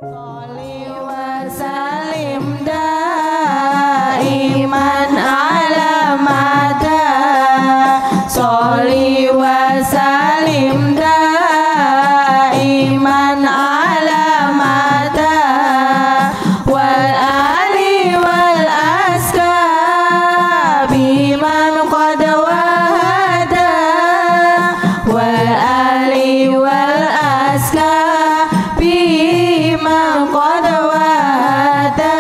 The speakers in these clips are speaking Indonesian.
Sholli wa salim daiman ala mada. Sholli wa salim daiman ala mada. Wal ali wal askabi man qad wahada. Wal ali wal askabi qad wahada.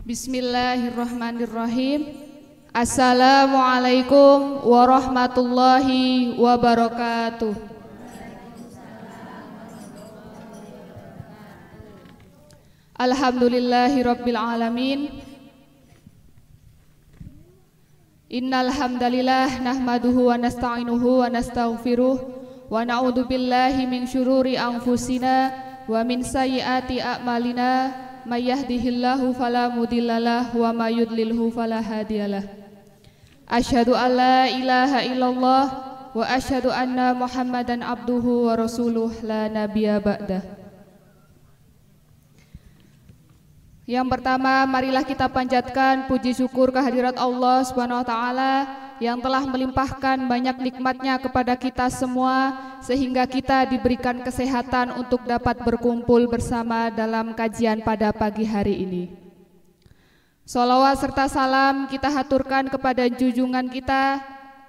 Bismillahirrahmanirrahim. Assalamualaikum warahmatullahi wabarakatuh. Alhamdulillahirabbil alamin. Innal hamdalillah nahmaduhu wa nasta'inuhu wa nastaghfiruh wa na'udzu billahi min syururi anfusina wa min sayyiati a'malina. May yahdihillahu fala mudhillalah wa may yudlilhu fala hadiyalah. Asyhadu an la ilaha illallah wa asyhadu anna Muhammadan abduhu wa rasuluh la nabiyya ba'dah. Yang pertama, marilah kita panjatkan puji syukur kehadirat Allah Subhanahu wa taala yang telah melimpahkan banyak nikmatnya kepada kita semua sehingga kita diberikan kesehatan untuk dapat berkumpul bersama dalam kajian pada pagi hari ini. Sholawat serta salam kita haturkan kepada junjungan kita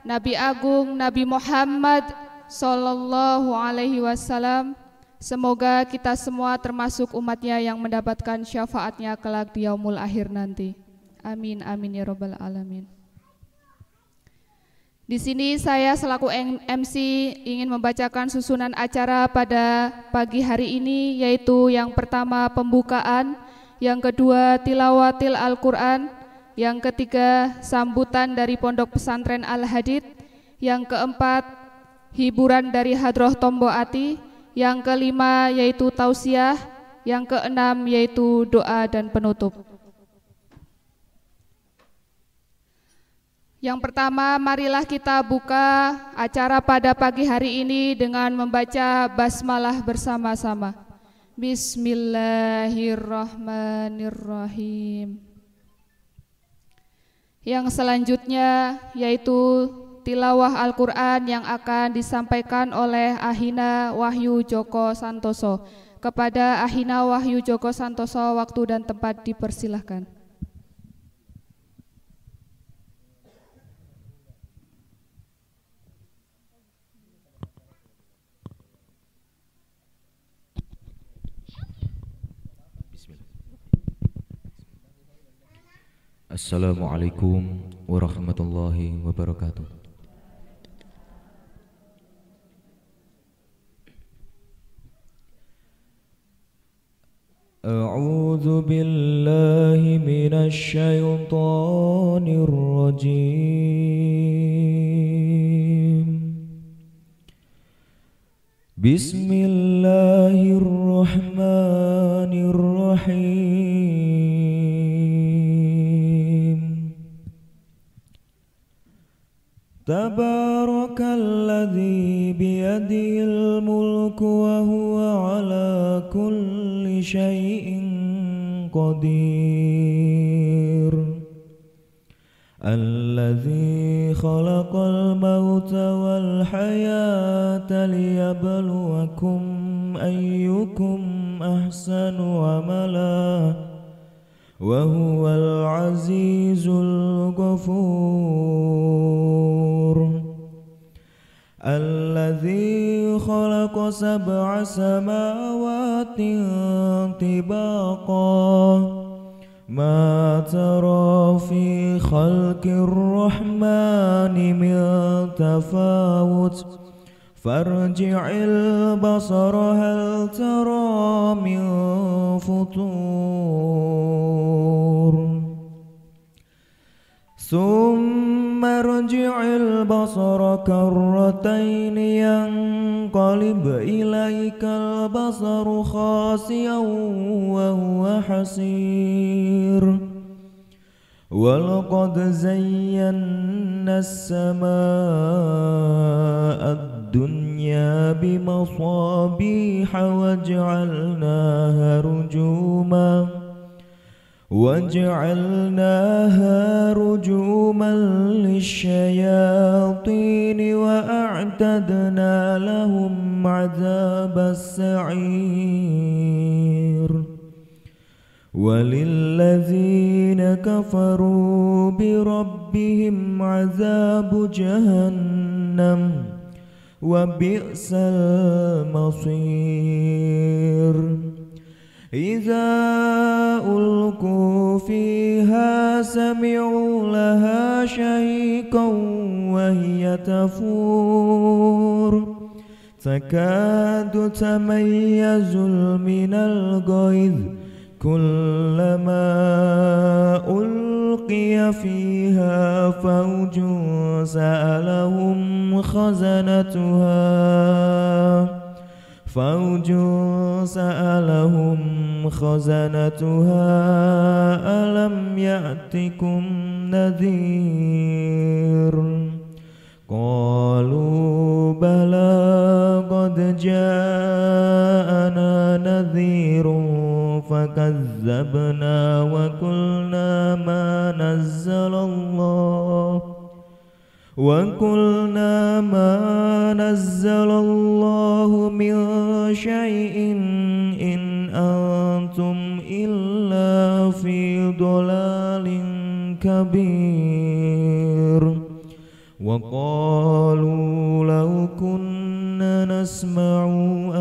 Nabi Agung Nabi Muhammad Sallallahu Alaihi Wasallam. Semoga kita semua termasuk umatnya yang mendapatkan syafaatnya kelak di yaumul akhir nanti. Amin amin ya rabbal alamin. Di sini saya selaku MC ingin membacakan susunan acara pada pagi hari ini, yaitu yang pertama pembukaan, yang kedua tilawatil Al-Quran, yang ketiga sambutan dari Pondok Pesantren Al-Hadid, yang keempat hiburan dari Hadroh Tombo Ati, yang kelima yaitu tausiah, yang keenam yaitu doa dan penutup. Yang pertama, marilah kita buka acara pada pagi hari ini dengan membaca basmalah bersama-sama. Bismillahirrahmanirrahim. Yang selanjutnya yaitu tilawah Al-Quran yang akan disampaikan oleh Ahina Wahyu Joko Santoso. Kepada Ahina Wahyu Joko Santoso, waktu dan tempat dipersilahkan. Assalamualaikum warahmatullahi wabarakatuh. A'udzu billahi minasy syaithanir rajim. Bismillahirrahmanirrahim. Tabarakalladzi biyadihil mulku wa huwa ala kulli syai'in qadir. Alladzi khalaqal mauta wal hayata liyabluwakum ayyukum ahsanu amala wa huwal azizul ghafur. Alladzi khalaqa sab'a samawati tibaqa ma tara fi khalqir rahmani الرحمن من تفاوت فارجع البصر هل ترى من فطور ثم ارجع البصر كرتين ينقلب إليك البصر خاسئا وهو حسير ولقد زينا السماء الدنيا بمصابيح وجعلناها رجوما للشياطين وأعتدنا لهم عذاب السعير وللذين كفروا بربهم عذاب جهنم وبئس المصير إذا ألقوا فيها سمعوا لها شهيقا وهي تفور تكاد تميز من الغيظ كلما ألقي فيها فوج سألهم خزنتها ألم يأتكم نذير قالوا بلى قد جاءنا نذير فكذبنا وقلنا ما نزل الله من شيء إن أنتم إلا في ضلال كبير وقالوا لو كنا نسمع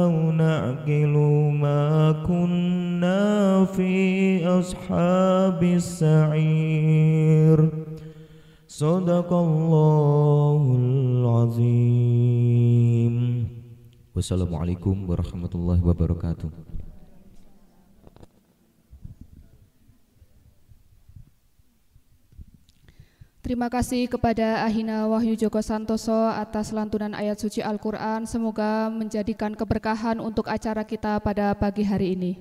أو نعقل ما كنا في أصحاب السعير صدق الله العظيم. Wassalamualaikum warahmatullahi wabarakatuh. Terima kasih kepada Ahina Wahyu Joko Santoso atas lantunan ayat suci Al-Quran. Semoga menjadikan keberkahan untuk acara kita pada pagi hari ini.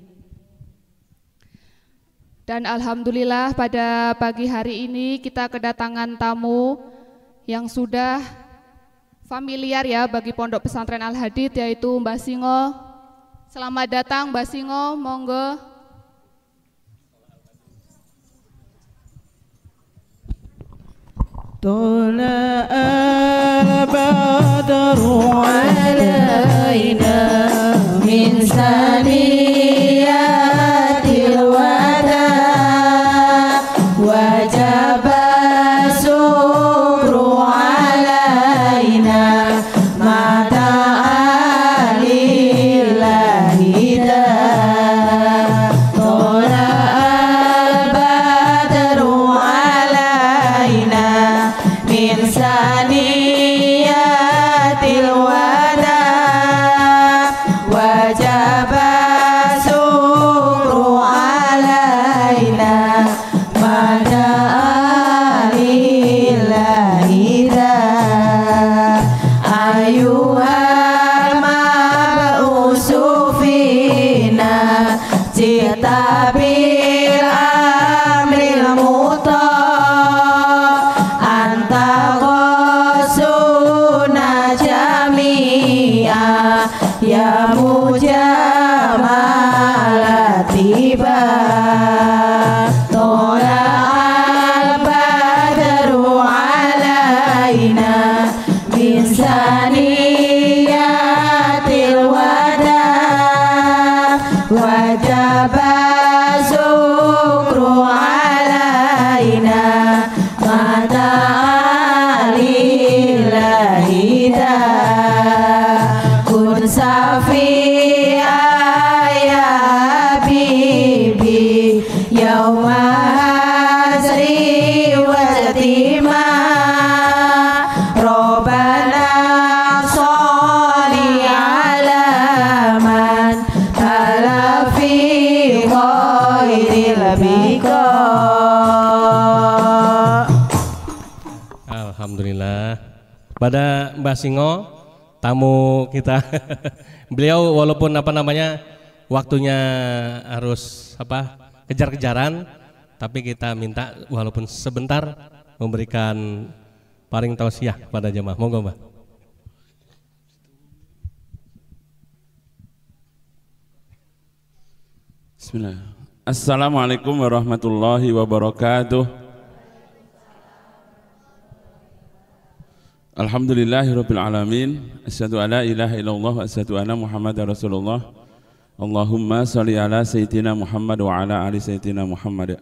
Dan alhamdulillah pada pagi hari ini kita kedatangan tamu yang sudah familiar ya bagi Pondok Pesantren Al-Hadid, yaitu Mbah Singo. Selamat datang Mbah Singo, monggo. طلع البدر علينا من ثنيات الوداع وجب الشكر علينا ما دعا لله طلع البدر علينا من ثنيات الوداع وجب الشكر علينا ما دعا لله أيها المبعوث فينا جئت بالأمر المطاع أنت غوثنا جميعا يا مجمل اتباع طلع البدر علينا من ثنيات الوداع وجب الشكر علينا ما دعا لله كن سفينا Alhamdulillah. Pada Mbah Singo, tamu kita. Beliau walaupun waktunya harus kejar-kejaran, tapi kita minta walaupun sebentar memberikan paring tausiah pada jemaah. Monggo, Mbah. Bismillah. Assalamualaikum warahmatullahi wabarakatuh. Alhamdulillahirabbil alamin. Asyhadu alla ilaha illallah wa asyhadu anna Muhammadar Rasulullah. Allahumma shalli ala sayyidina Muhammad wa ala ali sayyidina Muhammad.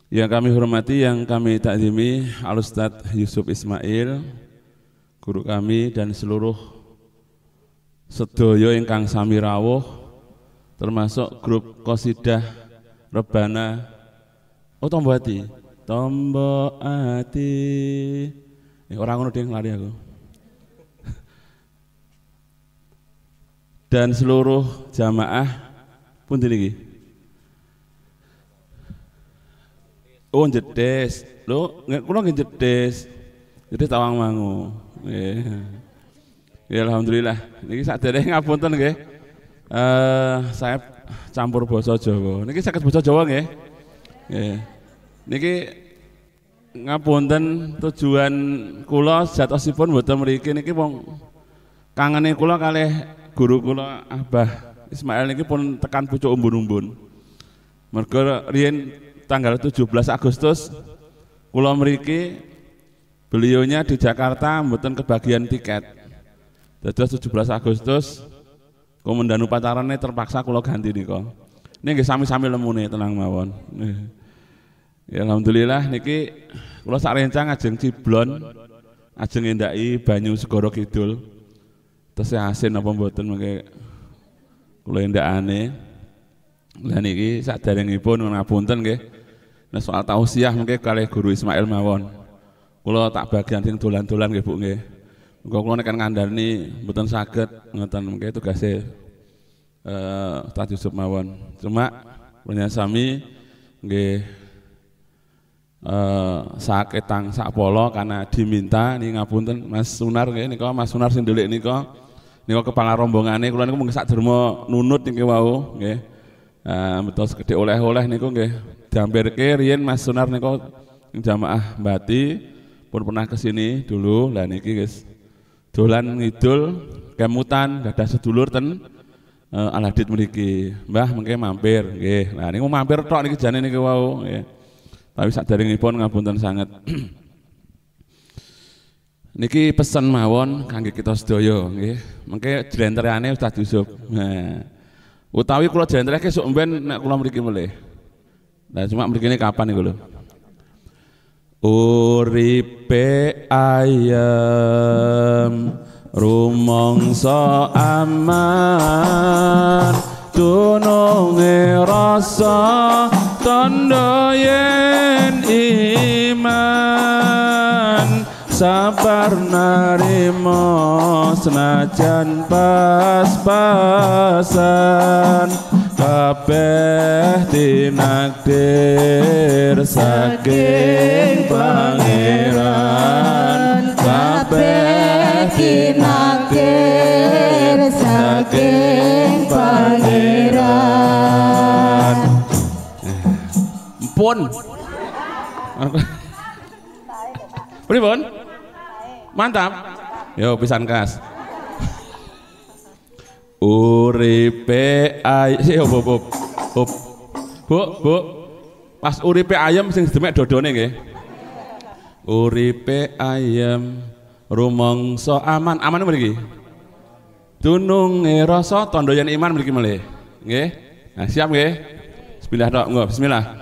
Yang kami hormati, yang kami takzimi Al-Ustaz Yusuf Ismail, guru kami, dan seluruh sedaya ingkang sami rawuh, termasuk grup Qasidah Rebana Tombo Ati. Orang ngono ding lari aku. Dan seluruh jamaah pundi niki. Oh jedes. Lho, kula nggih jedes. Jedes Tawangmangu. Ya alhamdulillah. Niki sadherenge ngapunten nggih. Saya campur basa Jawa. Niki saged basa Jawa nggih. Nggih. Niki ngapunten, tujuan kula sejatosipun mboten mriki niki wong kangene kula kalih guru kula Abah Ismail niki pun tekan pucuk umbun-umbun. Mergo riyen tanggal 17 Agustus kula mriki, beliaunya di Jakarta mboten kebagian tiket. Dados 17 Agustus komandan upacarane terpaksa kula ganti nika. Nggih sami-sami lemune tenang mawon. Ya alhamdulillah niki kula sak rencang ajeng Ciblon, ajeng ngendaki banyu Segara Kidul. Tesih asin apa mboten mengke kula endakane. Lah niki saderengipun ngapunten nggih. Nah soal tausiah mengke kalih Guru Ismail mawon. Kula tak bagian sing dolan-dolan nggih Bu nggih. Muga kula nek ngandani mboten saged ngoten mengke tugase Ustaz Yusuf mawon. Cuma punya sami nggih saketang sakpolo karena diminta nih ngapunten Mas Sunar nggih nika, Mas Sunar sing ndelik nika kepala rombongane kula niku mung sak derma nunut niki wau nggih. Betul segede oleh-oleh niku nggih diampirke riyen Mas Sunar nika jamaah Bati pun pernah kesini dulu. Lah niki guys dolan ngidul kemutan gadah sedulur ten Aladit mriki. Mbah mengke mampir nggih. Nah niku mampir tok niki jane niki wau nggih. Tapi saderengipun ngapunten sanget. Niki pesen mawon kangge kita sedaya nggih. Mengke jlentrehane Ustaz Yusuf. Nah, utawi kula jlentrehke sok mben nek kula mriki melih. Lah cuma mrikine kapan niku lho. Uripe ayam rumangsa aman, dununge rasa tandha yen iman, sabar narima senajan pas-pasan, kabeh tinakdir saking pangeran, kabeh tinakdir saking pangeran. Pun pripun? Mantap. Yo pisan kas. Uripe ayam Bu. Pas uripe ayam sing demek dodone nggih. Uripe ayam rumangsa aman. Aman mriki. Dununge rasa tandha yen iman mriki melih. Nggih. Nah, siap nggih? Bismillah tok, nggo. Bismillah.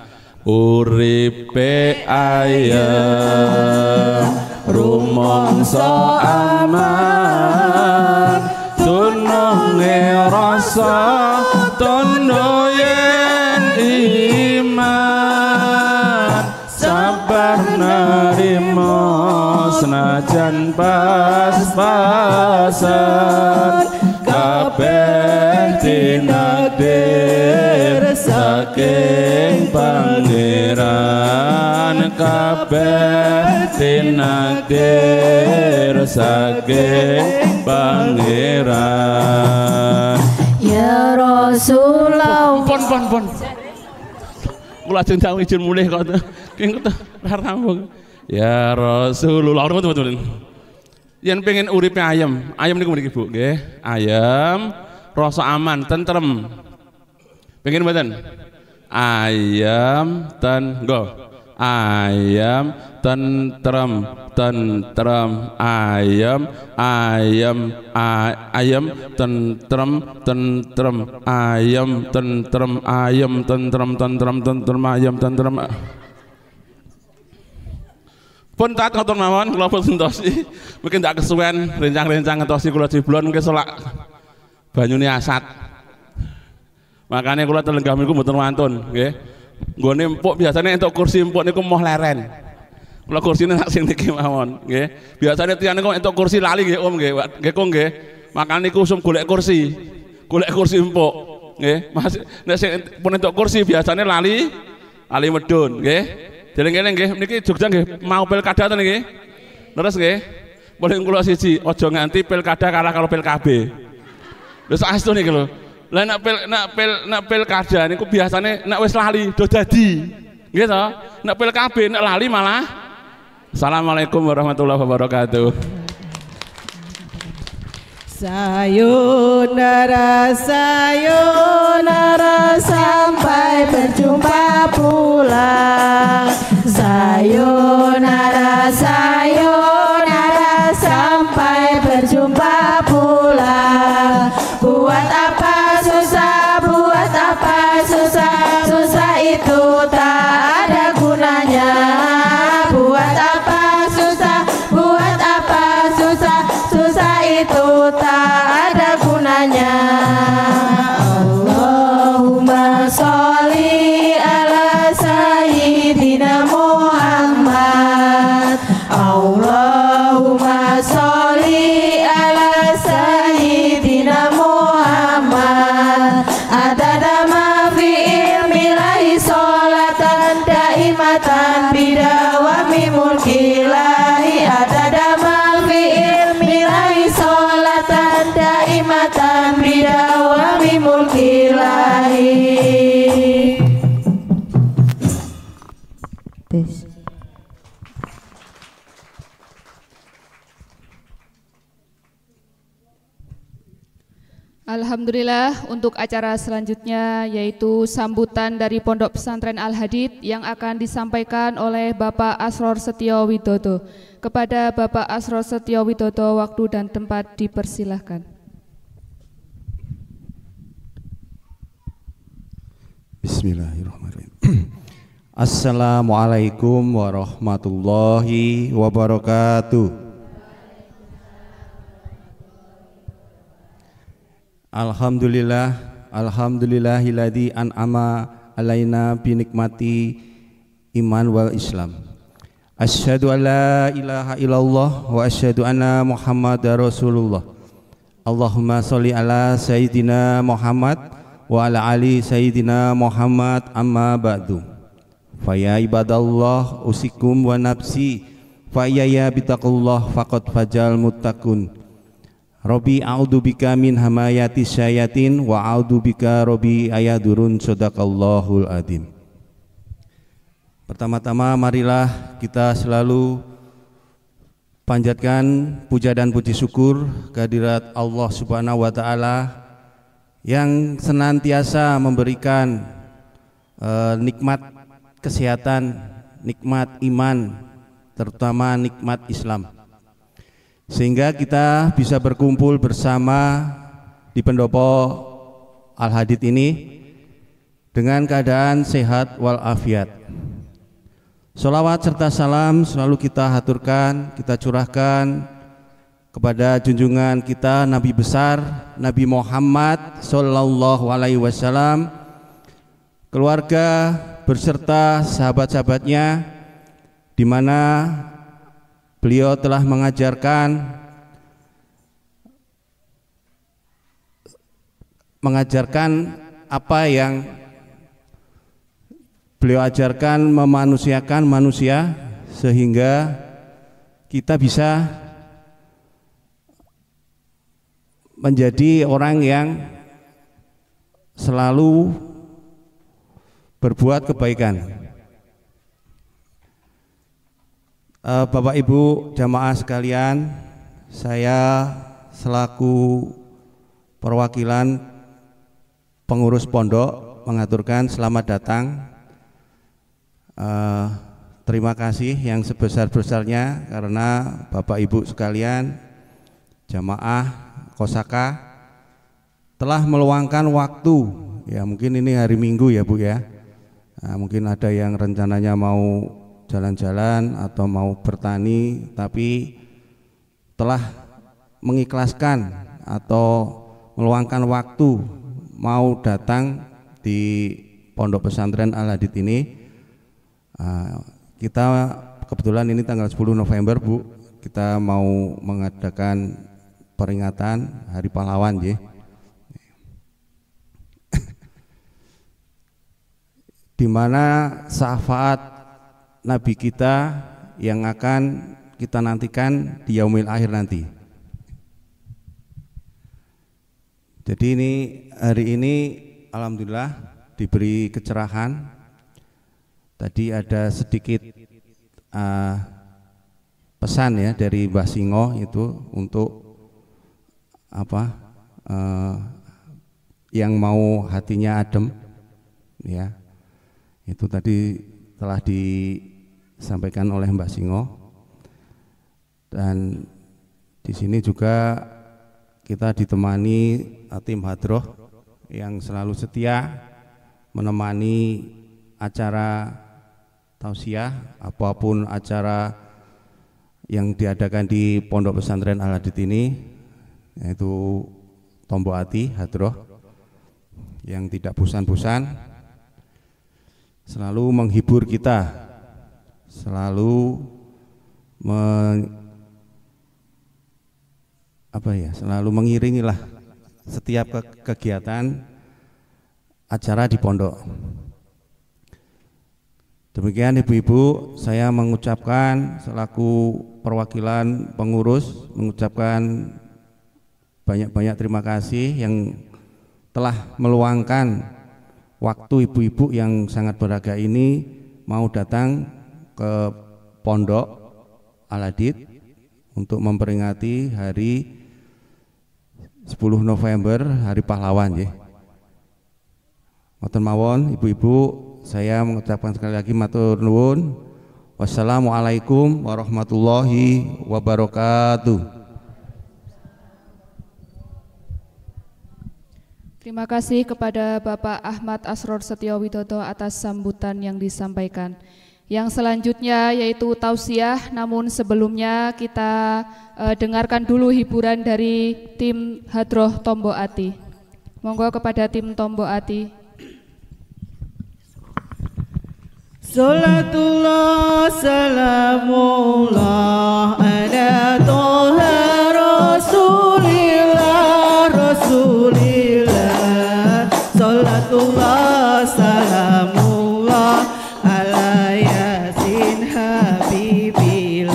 Uripe ayam rumangsa aman, dununge rasa tandha yen iman, sabar narima senajan pas-pasan, kabeh tinakdir saking pangeran kabeh tinakdir saking pangeran. Ya Rasulullah. Pon. Kula ajeng tak izin mulih kok. King rambung. Ya Rasulullah. Teman-teman. Yen pengen uripe ayam niku mriki Bu, nggih. Ayam rasa aman, tentrem. Pengen mboten? Ayam ayam tentrem ayam tentrem ayam tentrem ayam tentrem. Pun taat ngoten mawon kula pun entosi. Mungkin tak kesuwen rencang-rencang entosi kula jiblon mungkin selak banyune asat. Makanya kula telenggah niku mboten wantun nggih. Nggone empuk biasanya entuk kursi empuk niku moh leren. Kula kursine sak sing niki mawon nggih. Biasane tiyang niku entuk kursi lali nggih Om nggih. Nggih Kong nggih. Makane niku usum golek kursi empuk nggih. Mas nek sing pun entuk kursi biasanya lali medun nggih. Deleng-eleng nggih niki Jogja nggih mau pilkada to niki. Leres nggih. Boleh kula siji aja nganti pilkada kalah karo PKB. Lha saestu niki lho. Lah nek pilkada niku biasane nek wis lali do dadi. Nggih to? Nek PKB nek lali malah. Assalamualaikum warahmatullahi wabarakatuh. Sayonara sampai berjumpa pula. Sayonara sampai berjumpa pula. Buat apa susah, susah itu tak ada gunanya. Buat apa susah, susah itu tak ada gunanya. Allahumma sholli ala sayyidina Muhammad. Allahumma sholli ala sayyidina Muhammad. Adada ma fi ilmillahi sholatan daimatan bidawami mulkillahi. Adada ma fi ilmillahi sholatan daimatan bidawami mulkillahi. Alhamdulillah, untuk acara selanjutnya yaitu sambutan dari Pondok Pesantren Al-Hadid yang akan disampaikan oleh Bapak Asror Setio Widodo. Kepada Bapak Asror Setio Widodo, waktu dan tempat dipersilahkan. Bismillahirrahmanirrahim. Assalamualaikum warahmatullahi wabarakatuh. Alhamdulillahilladzi an'ama alaina binikmati iman wal islam. Asyhadu an la ilaha illallah wa asyhadu anna Muhammadar Rasulullah. Allahumma sholli ala sayyidina Muhammad wa ala ali sayyidina Muhammad, amma ba'du. Fa ya ibadallah usikum wa nafsi fa ya bitaqullah faqad fajal muttaqun. Rabbi a'udzubika min hamayati syayatin wa a'udzubika Rabbi ayadurun. Shadaqallahul adzim. Pertama-tama marilah kita selalu panjatkan puja dan puji syukur kehadirat Allah Subhanahu wa taala yang senantiasa memberikan nikmat kesehatan, nikmat iman, terutama nikmat Islam, sehingga kita bisa berkumpul bersama di pendopo Al-Hadid ini dengan keadaan sehat walafiat. Sholawat serta salam selalu kita haturkan, kita curahkan kepada junjungan kita Nabi besar Nabi Muhammad Sallallahu Alaihi Wasallam, keluarga berserta sahabat-sahabatnya, di mana beliau telah mengajarkan apa yang beliau ajarkan memanusiakan manusia sehingga kita bisa menjadi orang yang selalu berbuat kebaikan. Bapak Ibu jamaah sekalian, saya selaku perwakilan pengurus pondok mengaturkan selamat datang. Terima kasih yang sebesar-besarnya karena Bapak Ibu sekalian jamaah Kosaka telah meluangkan waktu, ya mungkin ini hari Minggu ya Bu ya, mungkin ada yang rencananya mau jalan-jalan atau mau bertani, tapi telah mengikhlaskan atau meluangkan waktu mau datang di Pondok Pesantren Al-Hadid ini. Kita kebetulan ini tanggal 10 November Bu, kita mau mengadakan peringatan Hari Pahlawan ya. Di mana syafaat Nabi kita yang akan kita nantikan di yaumil akhir nanti. Jadi ini hari ini alhamdulillah diberi kecerahan. Tadi ada sedikit pesan ya dari Mbah Singo itu untuk yang mau hatinya adem ya. Itu tadi telah disampaikan oleh Mbah Singo. Dan di sini juga kita ditemani tim hadroh yang selalu setia menemani acara tausiah, apapun acara yang diadakan di Pondok Pesantren Al-Hadid ini, yaitu Tombo Ati Hadroh yang tidak bosan-bosan selalu menghibur kita, selalu selalu mengiringilah setiap kegiatan acara di pondok. Demikian Ibu-ibu, saya mengucapkan selaku perwakilan pengurus mengucapkan banyak-banyak terima kasih yang telah meluangkan waktu ibu-ibu yang sangat berharga ini mau datang ke Pondok Al-Hadid untuk memperingati hari 10 November Hari Pahlawan ya. Matur mawon ibu-ibu, saya mengucapkan sekali lagi matur nuwun. Wassalamualaikum warahmatullahi wabarakatuh. Terima kasih kepada Bapak Ahmad Asror Setyo Widodo atas sambutan yang disampaikan. Yang selanjutnya yaitu tausiah, namun sebelumnya kita dengarkan dulu hiburan dari tim Hadroh Tombo Ati. Monggo kepada tim Tombo Ati. Salatullah salamullah ala toha rasulillah rasulillah. Salatullah salamullah ala yasin habibillah.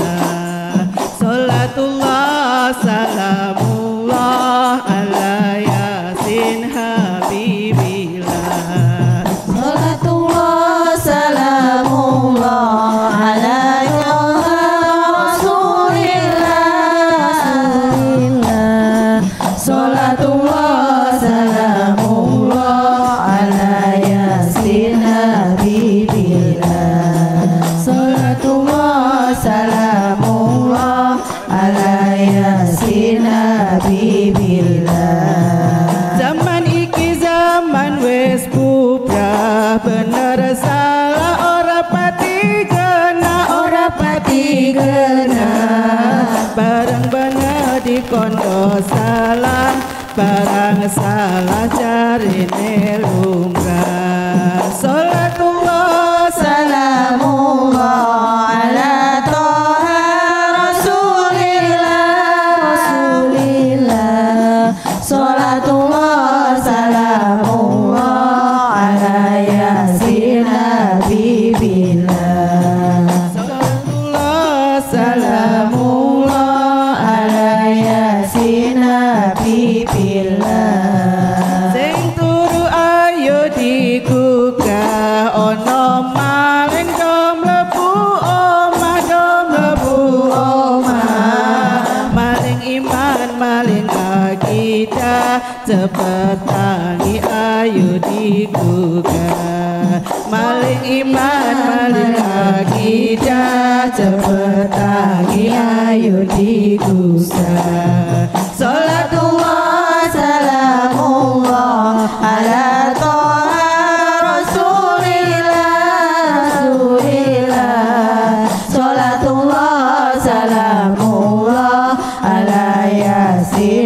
Salatullah salamullah ala yasin habibillah. Salatullah salamullah ala rasulillah. Salatullah salamullah ala yasin habibillah. Salatullah salamullah ala yasin habibillah. Zaman iki zaman wis bubrah, bener salah ora pati kena, barang bener dikondo salah, barang salah jarine lumrah. Salatullah salamullah ala toha rasulillah. Salatullah salamullah ala yasin nabi malin akidah sepetangi ayu digugah. Malin iman malin akidah sepetangi ayu digugah. Salatullah salamullah ala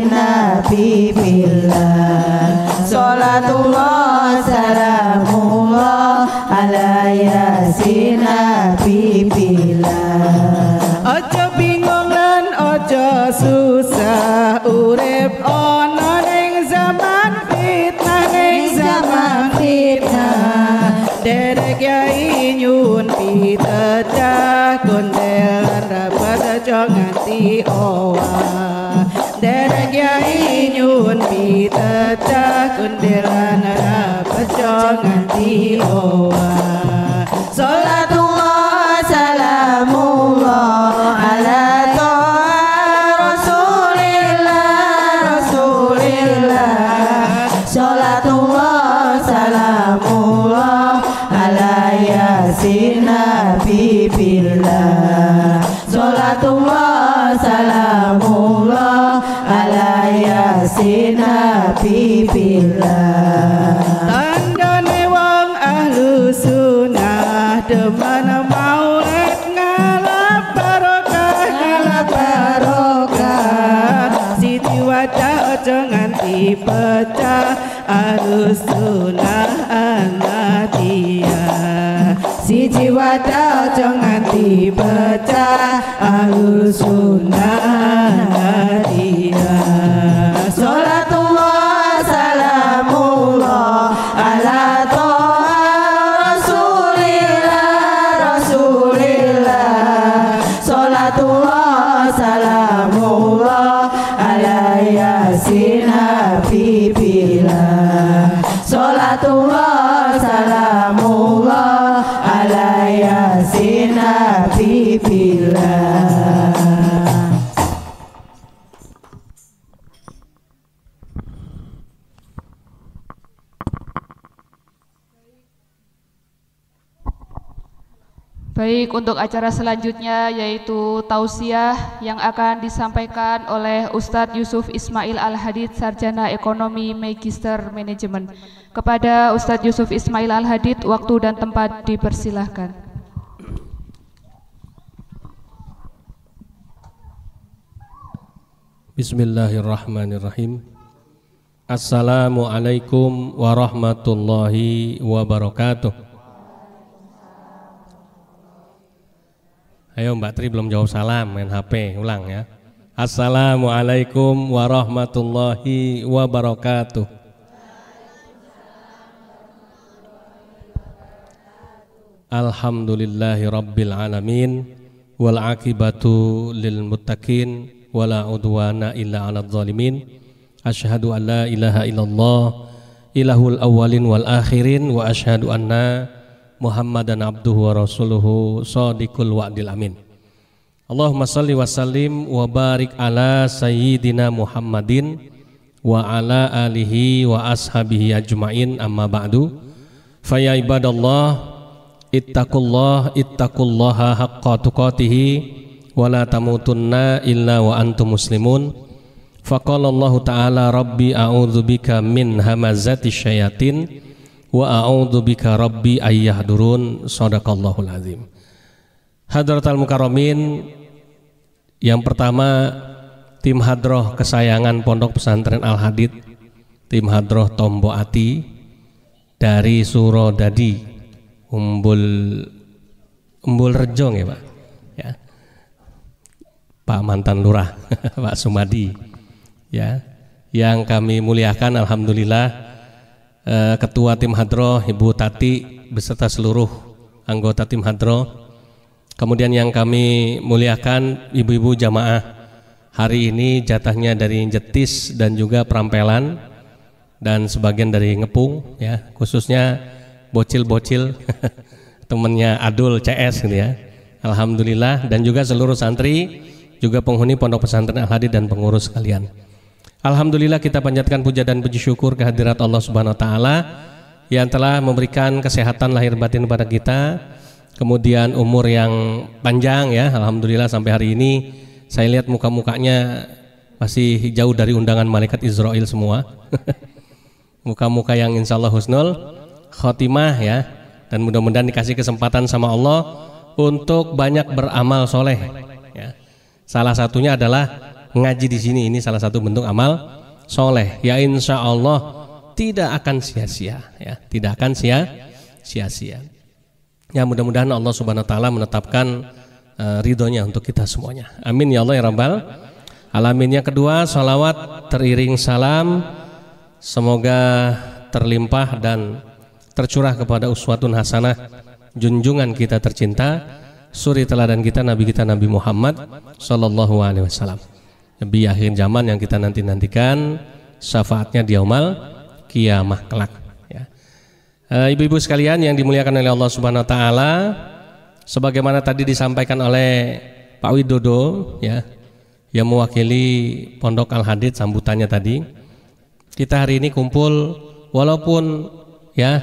Nabi billah. Salatullah salamullah ala yasin Nabi billah. Ojo bingung lan ojo susah urip ana ning zaman fitnah, ning zaman fitnah. Derek yai nyun pitecah kondel rapat aja nganti owah. Derek yai nyun pitecah kundilan rapat aja nganti owah. Salatullah salamullah ala Rasulillah. Salatullah salamullah ala yasin Nabi billah. Salatullah salamullah ala yasin Nabi billah. Tandane wong ahlu sunnah demen maulid ngalap barokah, ngalap barokah. Siti wadah ojo nganti pecah ahlu sunnah Ahmadiyah. Siti wadah ojo nganti pecah ahlu sunnah Ahmadiyah. Salatullah salamullah ala Rasulillah. Salatullah salamullah ala yasin habibillah. Salatullah salamullah ala yasin habibillah. Baik, untuk acara selanjutnya yaitu tausiah yang akan disampaikan oleh Ustadz Yusuf Ismail Al-Hadid, Sarjana Ekonomi Magister Manajemen. Kepada Ustadz Yusuf Ismail Al-Hadid, waktu dan tempat dipersilahkan. Bismillahirrahmanirrahim. Assalamualaikum warahmatullahi wabarakatuh. Ayo Mbak Tri belum jawab salam, main HP, ulang ya. Assalamualaikum warahmatullahi wabarakatuh. Alhamdulillahi rabbil alamin, wal akibatu lil muttaqin, wala udwana illa 'alal zalimin. Asyhadu an la ilaha illallah, ilahul awwalin wal akhirin, wa asyhadu anna Muhammadan abduhu wa rasuluhu shadiqul wa'dil amin. Allahumma salli wa sallim wa barik ala sayyidina Muhammadin wa ala alihi wa ashabihi ajma'in, amma ba'du. Faya ibadallah, ittaqullaha haqqa tuqatihi wa la tamutunna illa wa antum muslimun. Faqala Allah ta'ala rabbi a'udzubika min hamazati syayatin wa a'udzubika rabbi ayyahdurun. Shadaqallahul azim. Hadratal mukarramin, yang pertama tim hadroh kesayangan Pondok Pesantren Al-Hadid, tim hadroh Tombo Ati dari Surodadi, Umbul Rejo ya Pak ya, Pak mantan lurah Pak Sumadi ya, yang kami muliakan alhamdulillah Ketua Tim Hadroh Ibu Tati beserta seluruh anggota Tim Hadroh. Kemudian yang kami muliakan ibu-ibu jamaah, hari ini jatahnya dari Jetis dan juga Perampelan dan sebagian dari Ngepung ya, khususnya bocil-bocil temennya Adul CS gitu ya. Alhamdulillah, dan juga seluruh santri, juga penghuni Pondok Pesantren Al-Hadid dan pengurus sekalian. Alhamdulillah kita panjatkan puja dan puji syukur kehadirat Allah Subhanahu wa taala yang telah memberikan kesehatan lahir batin pada kita, kemudian umur yang panjang ya. Alhamdulillah sampai hari ini saya lihat muka-mukanya masih jauh dari undangan malaikat Israel semua. Muka-muka yang insya Allah husnul khotimah ya, dan mudah-mudahan dikasih kesempatan sama Allah untuk banyak beramal soleh ya. Salah satunya adalah ngaji di sini, ini salah satu bentuk amal soleh ya, insya Allah tidak akan sia-sia ya, tidak akan sia-sia ya. Mudah-mudahan Allah Subhanahu wa taala menetapkan ridhonya untuk kita semuanya, amin ya Allah ya rabbal alamin. Yang kedua, salawat teriring salam semoga terlimpah dan tercurah kepada uswatun hasanah, junjungan kita tercinta, suri teladan kita Nabi Muhammad sallallahu alaihi wasallam, Nabi akhir zaman yang kita nantikan syafaatnya di yaumul kiamah kelak ya. Ibu-ibu sekalian yang dimuliakan oleh Allah Subhanahu wa taala, sebagaimana tadi disampaikan oleh Pak Widodo ya, yang mewakili Pondok Al-Hadid sambutannya tadi, kita hari ini kumpul walaupun ya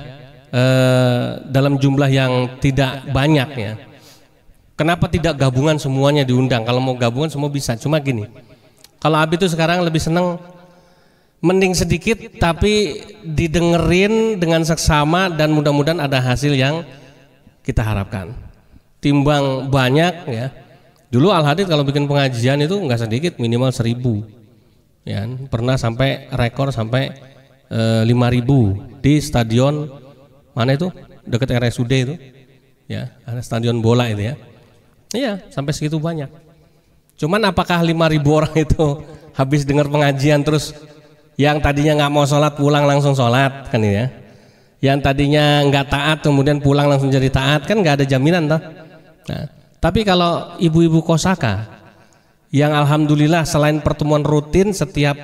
dalam jumlah yang tidak banyak ya. Kenapa tidak gabungan semuanya diundang? Kalau mau gabungan semua bisa, cuma gini, kalau Abi itu sekarang lebih seneng mending sedikit tapi didengerin dengan seksama dan mudah-mudahan ada hasil yang kita harapkan, timbang banyak ya. Dulu Al-Hadid kalau bikin pengajian itu nggak sedikit, minimal 1000 ya, pernah sampai rekor sampai 5.000 di stadion mana itu dekat RSUD itu ya, ada stadion bola itu ya. Iya, sampai segitu banyak. Cuman apakah 5.000 orang itu habis dengar pengajian terus yang tadinya nggak mau sholat pulang langsung sholat kan ya? Yang tadinya nggak taat kemudian pulang langsung jadi taat, kan nggak ada jaminan toh. Nah, tapi kalau ibu-ibu kosaka yang alhamdulillah selain pertemuan rutin setiap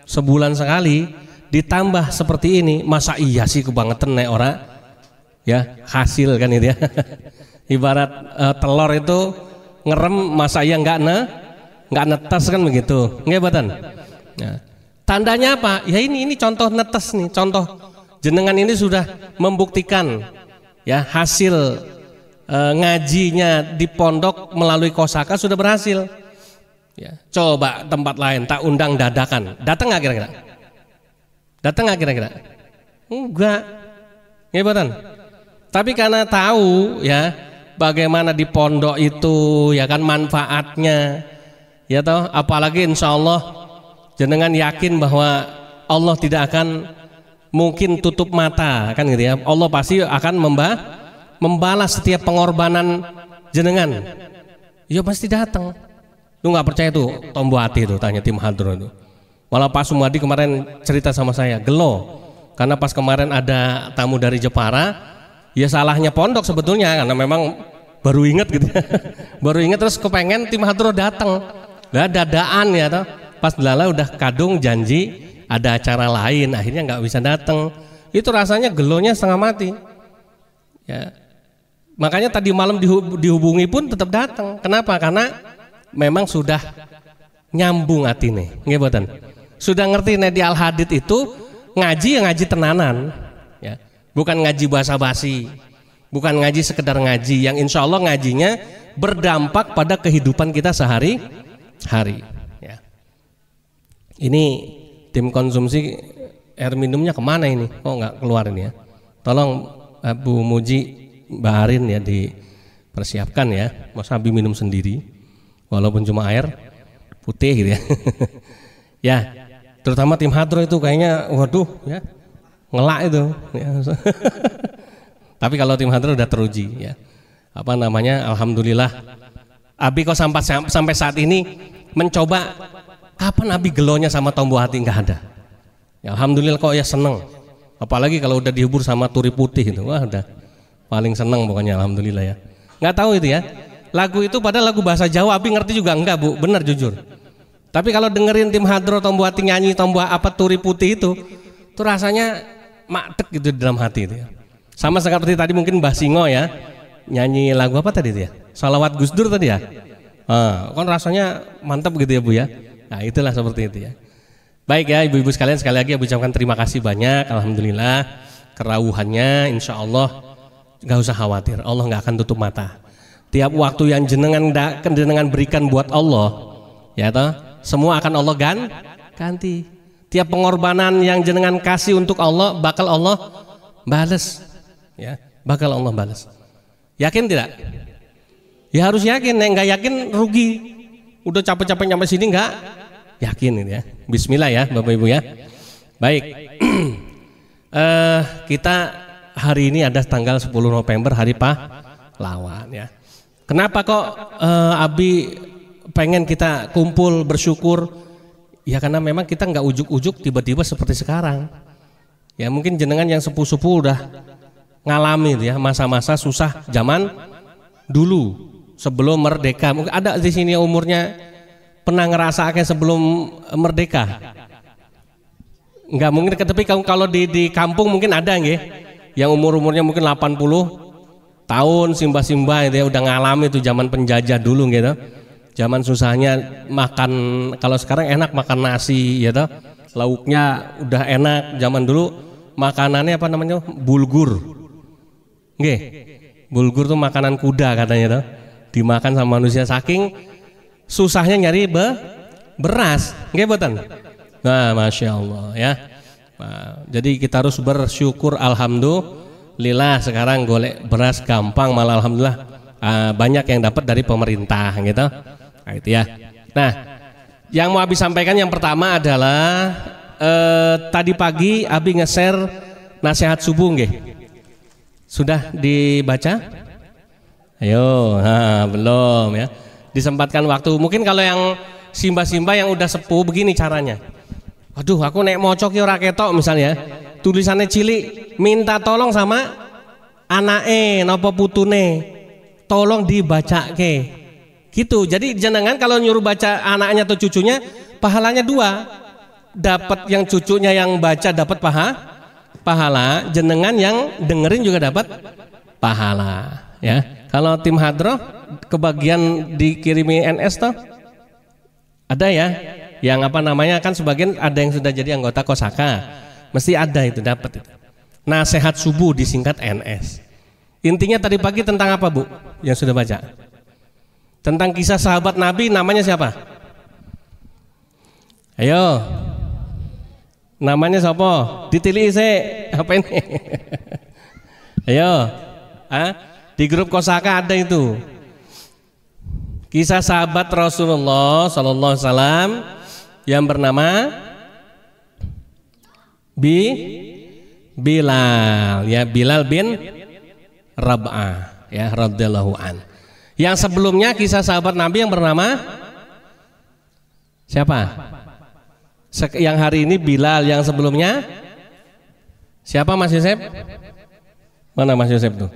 sebulan sekali ditambah seperti ini, masa iya sih kebangetan nek ora ya, hasil kan itu ya. Ibarat telur itu ngerem, masa iya nggak netes kan begitu, nggak batan. Nah, tandanya apa? Ya ini contoh netes nih, contoh jenengan ini sudah membuktikan ya hasil ngajinya di pondok melalui kosaka sudah berhasil. Ya, coba tempat lain tak undang dadakan, datang nggak kira-kira? Datang nggak kira-kira? Enggak, ngebatan. Tapi karena tahu ya bagaimana di pondok itu ya kan manfaatnya, ya toh, apalagi insya Allah jenengan yakin bahwa Allah tidak akan mungkin tutup mata kan gitu ya. Allah pasti akan membalas setiap pengorbanan jenengan. Ya pasti datang. Lu nggak percaya tuh Tombo Hati tuh, tanya tim hadro itu. Malah Pak Sumadi kemarin cerita sama saya, gelo karena pas kemarin ada tamu dari Jepara, ya salahnya pondok sebetulnya karena memang baru inget gitu. Baru inget terus kepengen tim hadro datang. Lah dadaan ya toh. Pas lala udah kadung janji ada acara lain, akhirnya nggak bisa datang. Itu rasanya gelonya setengah mati. Ya. Makanya tadi malam dihubungi pun tetap datang. Kenapa? Karena memang sudah nyambung hati nih, nggih boten. Sudah ngerti nih di Al-Hadid itu ngaji ya ngaji tenanan, ya. Bukan ngaji basa-basi, bukan ngaji sekedar ngaji yang insya Allah ngajinya berdampak pada kehidupan kita sehari-hari. Ya. Ini tim konsumsi air minumnya kemana ini? Kok nggak keluar ini ya? Tolong Bu Muji, Mbak Arin ya dipersiapkan ya. Mas Abi minum sendiri, walaupun cuma air putih gitu ya. Ya, terutama tim hadro itu kayaknya waduh ya ngelak itu. Ya. Tapi kalau tim hadro udah teruji ya. Apa namanya? Alhamdulillah. Abi kok sampai saat ini mencoba kapan Abi gelonya sama Tombo Hati nggak ada. Ya, alhamdulillah kok ya seneng. Apalagi kalau udah dihibur sama turi putih itu, wah udah paling seneng pokoknya alhamdulillah ya. Nggak tahu itu ya. Lagu itu padahal lagu bahasa Jawa, Abi ngerti juga enggak Bu, benar jujur. Tapi kalau dengerin tim hadro Tombo Hati nyanyi Tombo apa turi putih itu rasanya maktek gitu di dalam hati itu ya. Sama seperti tadi mungkin Mbah Singo ya nyanyi lagu apa tadi itu ya, Salawat Gus Dur tadi ya. Kan rasanya mantap gitu ya Bu ya. Nah itulah seperti itu ya. Baik ya ibu-ibu sekalian, sekali lagi Abu ucapkan terima kasih banyak. Alhamdulillah kerawuhannya insya Allah nggak usah khawatir, Allah nggak akan tutup mata. Tiap waktu yang jenengan berikan buat Allah, ya toh, semua akan Allah ganti. Tiap pengorbanan yang jenengan kasih untuk Allah bakal Allah balas, ya, bakal Allah balas. Yakin tidak? Ya harus yakin, nggak yakin rugi. Udah capek-capek nyampe sini nggak yakin ini ya. Bismillah ya Bapak Ibu ya. Baik, kita hari ini ada tanggal 10 November hari pahlawan ya. Kenapa kok Abi pengen kita kumpul bersyukur? Ya karena memang kita nggak ujuk-ujuk tiba-tiba seperti sekarang. Ya mungkin jenengan yang sepuh-sepuh udah ngalami ya masa-masa susah zaman dulu sebelum merdeka. Mungkin ada di sini yang umurnya pernah ngerasakan sebelum merdeka. Nggak mungkin, tapi kalau di kampung mungkin ada nggih yang umurnya mungkin 80 tahun simbah-simbah itu ya udah ngalami itu zaman penjajah dulu gitu. Zaman susahnya makan, kalau sekarang enak makan nasi ya toh. Lauknya udah enak. Zaman dulu makanannya apa namanya? Bulgur. Nggih. Bulgur tuh makanan kuda katanya toh. Dimakan sama manusia saking susahnya nyari beras. Nggih mboten? Nah, Masya Allah ya. Nah, jadi kita harus bersyukur alhamdulillah sekarang golek beras gampang, malah alhamdulillah banyak yang dapat dari pemerintah gitu. Nah, itu ya. Nah, yang mau Abi sampaikan yang pertama adalah tadi pagi Abi nge-share nasihat subuh nggih. Sudah dibaca? Ayo, belum ya. Disempatkan waktu. Mungkin kalau yang simba-simba yang udah sepuh begini caranya. Aduh, aku nek moco ki ora ketok misalnya. Tulisannya cilik, minta tolong sama anake napa putune. Tolong dibacake. Gitu. Jadi jenengan kalau nyuruh baca anaknya atau cucunya, pahalanya 2. Dapat yang cucunya yang baca dapat pahala, jenengan yang dengerin juga dapat pahala, ya. Kalau tim hadroh kebagian dikirimi NS toh? Ada ya? Yang apa namanya kan sebagian ada yang sudah jadi anggota Kosaka. Mesti ada itu dapat itu. Nasihat subuh disingkat NS. Intinya tadi pagi tentang apa, Bu? Yang sudah baca? Tentang kisah sahabat Nabi, namanya siapa? Ayo. Namanya siapa? Ditilih saya. Apa ini? Ayo. Di grup Kosaka ada itu. Kisah sahabat Rasulullah sallallahu alaihi wasallam yang bernama Bilal, ya, Bilal bin Rab'ah, ya, radhiyallahu an. Yang sebelumnya kisah sahabat Nabi yang bernama siapa? Yang hari ini Bilal, yang sebelumnya siapa Mas Yosef? Mana Mas Yosef tuh?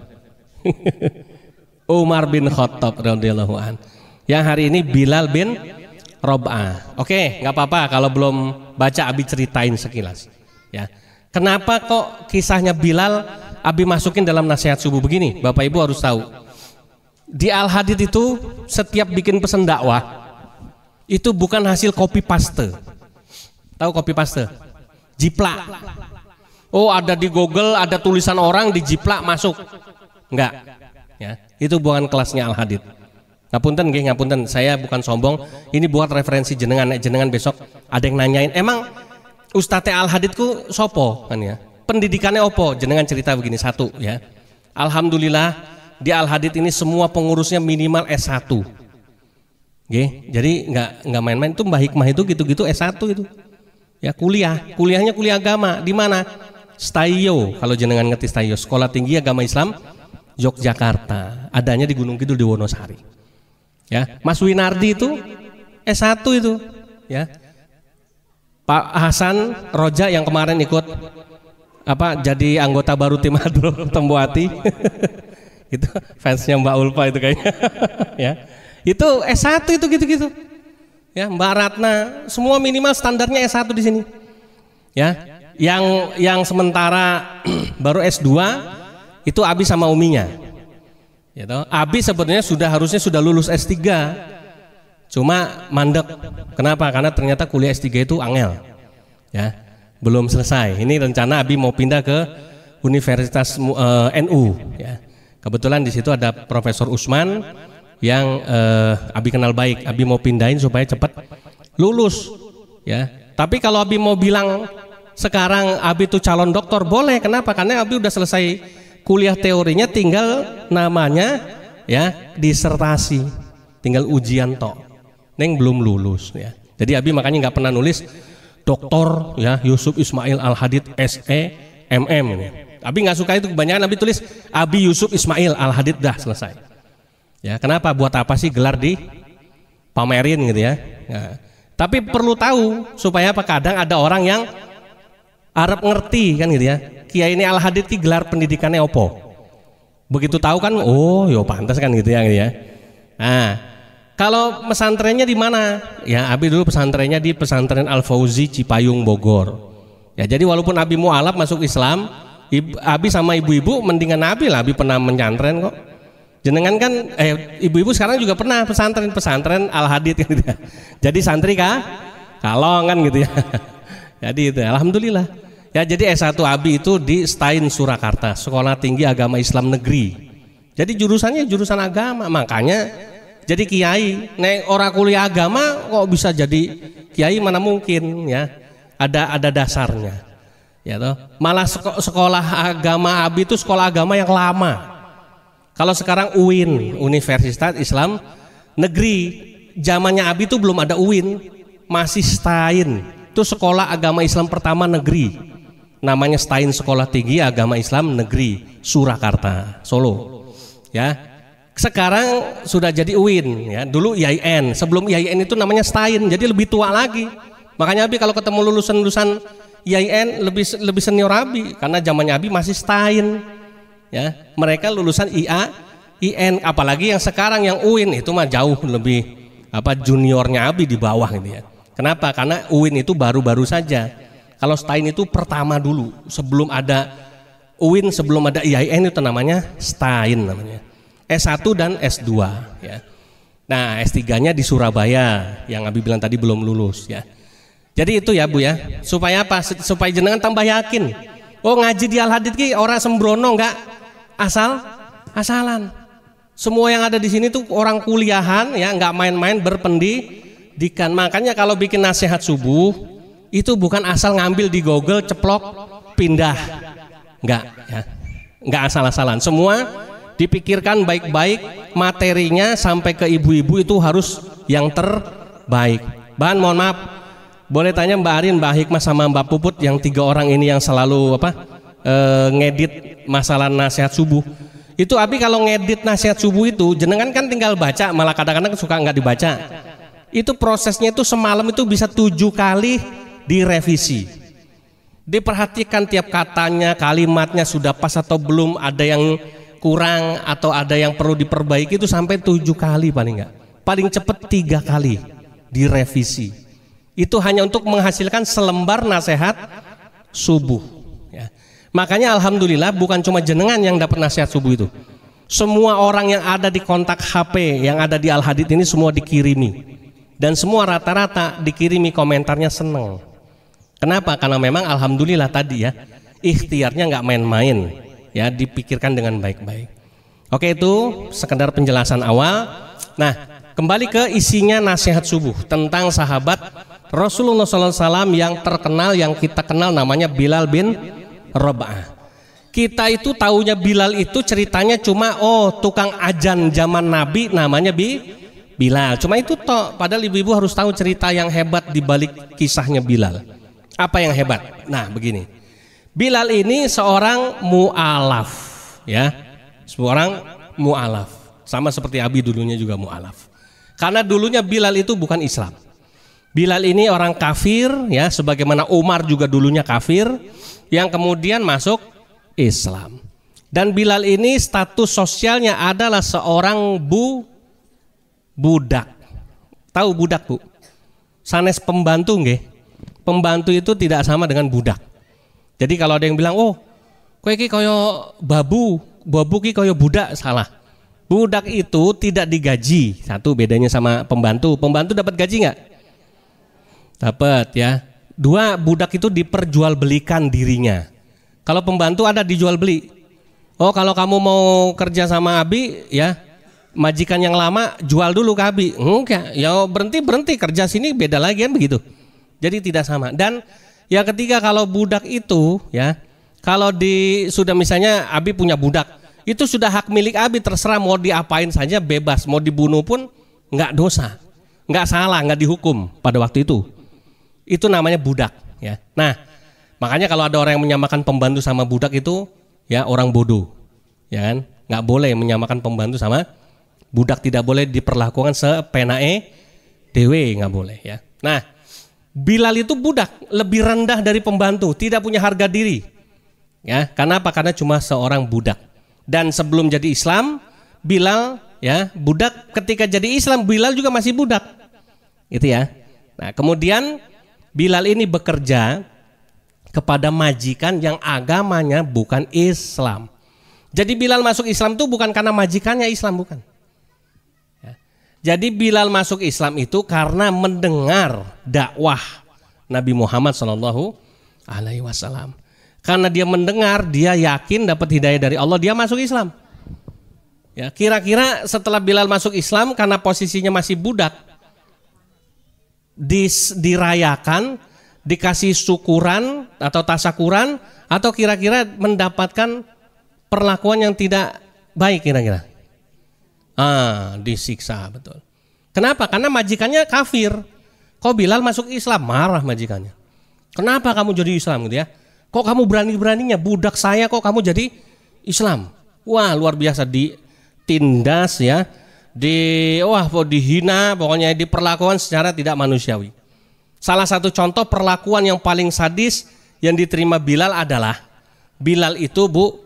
Umar bin Khattab radhiyallahu an. Yang hari ini Bilal bin Rab'ah. Oke, nggak apa-apa kalau belum baca Abi ceritain sekilas. Ya, kenapa kok kisahnya Bilal Abi masukin dalam nasihat subuh begini? Bapak Ibu harus tahu. Di Al-Hadid itu setiap bikin pesan dakwah itu bukan hasil copy paste. Tahu copy paste? Jiplak. Oh, ada di Google ada tulisan orang dijiplak masuk. Enggak. Ya, itu bukan kelasnya Al-Hadid. Ngapunten nggih, ngapunten. Saya bukan sombong. Ini buat referensi jenengan besok ada yang nanyain, emang Ustadz Al-Hadid ku sopo kan ya? Pendidikannya opo? Jenengan cerita begini satu ya. Alhamdulillah di Al-Hadid ini semua pengurusnya minimal S1. Nggih, jadi enggak main-main. Itu Mbah Hikmah itu gitu-gitu S1 itu. Ya, kuliahnya kuliah agama. Di mana? Staio, kalau jenengan ngerti Staio, Sekolah Tinggi Agama Islam Yogyakarta. Adanya di Gunung Kidul di Wonosari. Ya, Mas Winardi itu S1 itu, ya. Pak Hasan Roja yang kemarin ikut jadi anggota baru tim Hadroh Tembuati. Itu fansnya Mbak Ulfa itu kayaknya. Ya. Itu S1 itu gitu-gitu. Ya, Mbak Ratna, semua minimal standarnya S1 di sini. Ya. Yang sementara baru S2 itu Abi sama Uminya. Ya toh, Abi sebenarnya harusnya sudah lulus S3. Cuma mandek. Kenapa? Karena ternyata kuliah S3 itu angel. Ya, belum selesai. Ini rencana Abi mau pindah ke Universitas NU. Ya. Kebetulan di situ ada Profesor Usman yang Abi kenal baik. Abi mau pindahin supaya cepat lulus. Ya. Tapi kalau Abi mau bilang sekarang Abi itu calon doktor boleh. Kenapa? Karena Abi udah selesai kuliah teorinya, tinggal namanya ya disertasi, tinggal ujian tok. Neng belum lulus. Ya. Jadi Abi makanya nggak pernah nulis Doktor ya Yusuf Ismail Al-Hadid SE MM ini. Abi nggak suka itu, kebanyakan Abi tulis Abi Yusuf Ismail Al-Hadid, dah selesai. Ya, kenapa? Buat apa sih gelar di pamerin gitu ya? Ya. Tapi perlu tahu supaya apa, kadang ada orang yang Arab ngerti kan gitu ya. Kiai ini Al-Hadid ki gelar pendidikannya opo? Begitu tahu kan, oh yo pantas kan gitu ya gitu ya. Nah, kalau pesantrennya di mana? Ya, Abi dulu pesantrennya di Pesantren Al Fauzi Cipayung Bogor. Ya, jadi walaupun Abi mualaf masuk Islam, Abi sama ibu-ibu mendingan Abi lah. Abi pernah menyantren kok. Jenengan kan, ibu-ibu sekarang juga pernah pesantren Al Hadid gitu ya. Jadi santri kah? Kalong kan gitu ya. Jadi itu, alhamdulillah. Ya, jadi S1 Abi itu di Stein Surakarta, Sekolah Tinggi Agama Islam Negeri. Jadi jurusannya jurusan agama, makanya jadi kiai. Nek orang kuliah agama kok bisa jadi kiai, mana mungkin ya. Ada dasarnya. Ya toh. Malah sekolah agama Abi itu sekolah agama yang lama. Kalau sekarang UIN, Universitas Islam Negeri, zamannya Abi itu belum ada UIN, masih Stein. Itu sekolah agama Islam pertama negeri. Namanya Stein Sekolah Tinggi Agama Islam Negeri Surakarta, Solo. Ya. Sekarang sudah jadi UIN ya. Dulu IAIN, sebelum IAIN itu namanya Stein, jadi lebih tua lagi. Makanya Abi kalau ketemu lulusan IAIN lebih senior Abi, karena zamannya Abi masih Stein. Ya, mereka lulusan IAIN, apalagi yang sekarang yang UIN itu mah jauh lebih juniornya Abi di bawah gitu ya. Kenapa? Karena UIN itu baru-baru saja. Kalau Stein itu pertama dulu, sebelum ada UIN, sebelum ada IAIN itu namanya Stein namanya. S1 dan S2 ya. Nah, S3-nya di Surabaya yang Abi bilang tadi belum lulus ya. Jadi itu ya Bu ya. Supaya apa? Supaya jenengan tambah yakin. Oh, ngaji di Al-Hadid ki orang sembrono, enggak asalan. Semua yang ada di sini tuh orang kuliahan ya, enggak main-main, berpendidikan. Makanya kalau bikin nasihat subuh itu bukan asal ngambil di Google, ceplok, pindah. Enggak ya. Enggak asal-asalan. Semua dipikirkan baik-baik, materinya sampai ke ibu-ibu itu harus yang terbaik. Bahan mohon maaf, boleh tanya Mbak Arin, Mbak Hikmah sama Mbak Puput yang 3 orang ini yang selalu ngedit masalah nasihat subuh. Itu Abi kalau ngedit nasihat subuh itu jenengan kan tinggal baca, malah kadang-kadang suka nggak dibaca. Itu prosesnya itu semalam itu bisa 7 kali direvisi. Diperhatikan tiap katanya, kalimatnya sudah pas atau belum, ada yang kurang atau ada yang perlu diperbaiki, itu sampai 7 kali paling enggak. Paling cepat 3 kali direvisi. Itu hanya untuk menghasilkan selembar nasihat subuh ya. Makanya alhamdulillah bukan cuma jenengan yang dapat nasihat subuh itu. Semua orang yang ada di kontak HP yang ada di Al-Hadid ini semua dikirimi. Dan semua rata-rata dikirimi komentarnya seneng. Kenapa? Karena memang alhamdulillah tadi ya, ikhtiarnya nggak main-main. Ya, dipikirkan dengan baik-baik. Oke, itu sekedar penjelasan awal. Nah, kembali ke isinya nasihat subuh tentang sahabat Rasulullah SAW yang terkenal, yang kita kenal namanya Bilal bin Rabah. Kita itu taunya Bilal itu ceritanya cuma tukang ajan zaman Nabi namanya Bilal. Cuma itu toh, padahal ibu-ibu harus tahu cerita yang hebat di balik kisahnya Bilal. Apa yang hebat? Nah, begini. Bilal ini seorang mu'alaf ya, seorang mu'alaf, sama seperti Abi dulunya juga mu'alaf. Karena dulunya Bilal itu bukan Islam. Bilal ini orang kafir ya, sebagaimana Umar juga dulunya kafir yang kemudian masuk Islam. Dan Bilal ini status sosialnya adalah seorang budak. Tahu budak Bu? Sanes pembantu nggih. Pembantu itu tidak sama dengan budak. Jadi kalau ada yang bilang, kowe iki kaya babu ki kaya budak, salah. Budak itu tidak digaji. Satu bedanya sama pembantu. Pembantu dapat gaji nggak? Dapat ya. Dua, budak itu diperjualbelikan dirinya. Kalau pembantu ada dijual beli. Oh, kalau kamu mau kerja sama Abi, ya majikan yang lama jual dulu ke Abi. Enggak, ya berhenti kerja sini beda lagi kan begitu. Jadi tidak sama. Dan yang ketiga, kalau budak itu ya, kalau sudah misalnya Abi punya budak, itu sudah hak milik Abi, terserah mau diapain saja bebas, mau dibunuh pun nggak dosa, nggak salah, nggak dihukum pada waktu itu. Itu namanya budak ya. Nah, makanya kalau ada orang yang menyamakan pembantu sama budak itu ya orang bodoh, ya kan? Nggak boleh menyamakan pembantu sama budak, tidak boleh diperlakukan sepenae dewe, nggak boleh ya. Nah, Bilal itu budak, lebih rendah dari pembantu, tidak punya harga diri. Ya, karena apa? Karena cuma seorang budak. Dan sebelum jadi Islam, Bilal ya, budak, ketika jadi Islam Bilal juga masih budak. Gitu ya. Nah, kemudian Bilal ini bekerja kepada majikan yang agamanya bukan Islam. Jadi Bilal masuk Islam itu bukan karena majikannya Islam, bukan. Jadi Bilal masuk Islam itu karena mendengar dakwah Nabi Muhammad SAW. Karena dia mendengar, dia yakin dapat hidayah dari Allah, dia masuk Islam. Ya, kira-kira setelah Bilal masuk Islam karena posisinya masih budak, dirayakan, dikasih syukuran atau tasakuran, atau kira-kira mendapatkan perlakuan yang tidak baik kira-kira? Disiksa, betul. Kenapa? Karena majikannya kafir. Kok Bilal masuk Islam? Marah majikannya. Kenapa kamu jadi Islam gitu ya? Kok kamu berani-beraninya budak saya kok kamu jadi Islam? Wah, luar biasa, ditindas ya. Dihina, pokoknya diperlakukan secara tidak manusiawi. Salah satu contoh perlakuan yang paling sadis yang diterima Bilal adalah Bilal itu, Bu,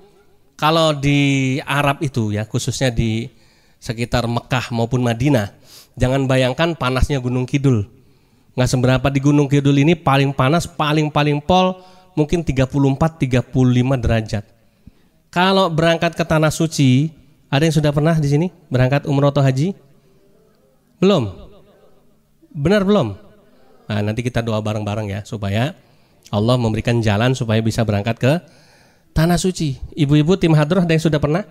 kalau di Arab itu ya, khususnya di sekitar Mekah maupun Madinah, jangan bayangkan panasnya Gunung Kidul. Nggak seberapa di Gunung Kidul ini paling panas, paling pol mungkin 34-35 derajat. Kalau berangkat ke Tanah Suci, ada yang sudah pernah di sini berangkat umroh atau haji? Belum? Benar belum? Nah, nanti kita doa bareng-bareng ya, supaya Allah memberikan jalan supaya bisa berangkat ke Tanah Suci. Ibu-ibu tim hadroh ada yang sudah pernah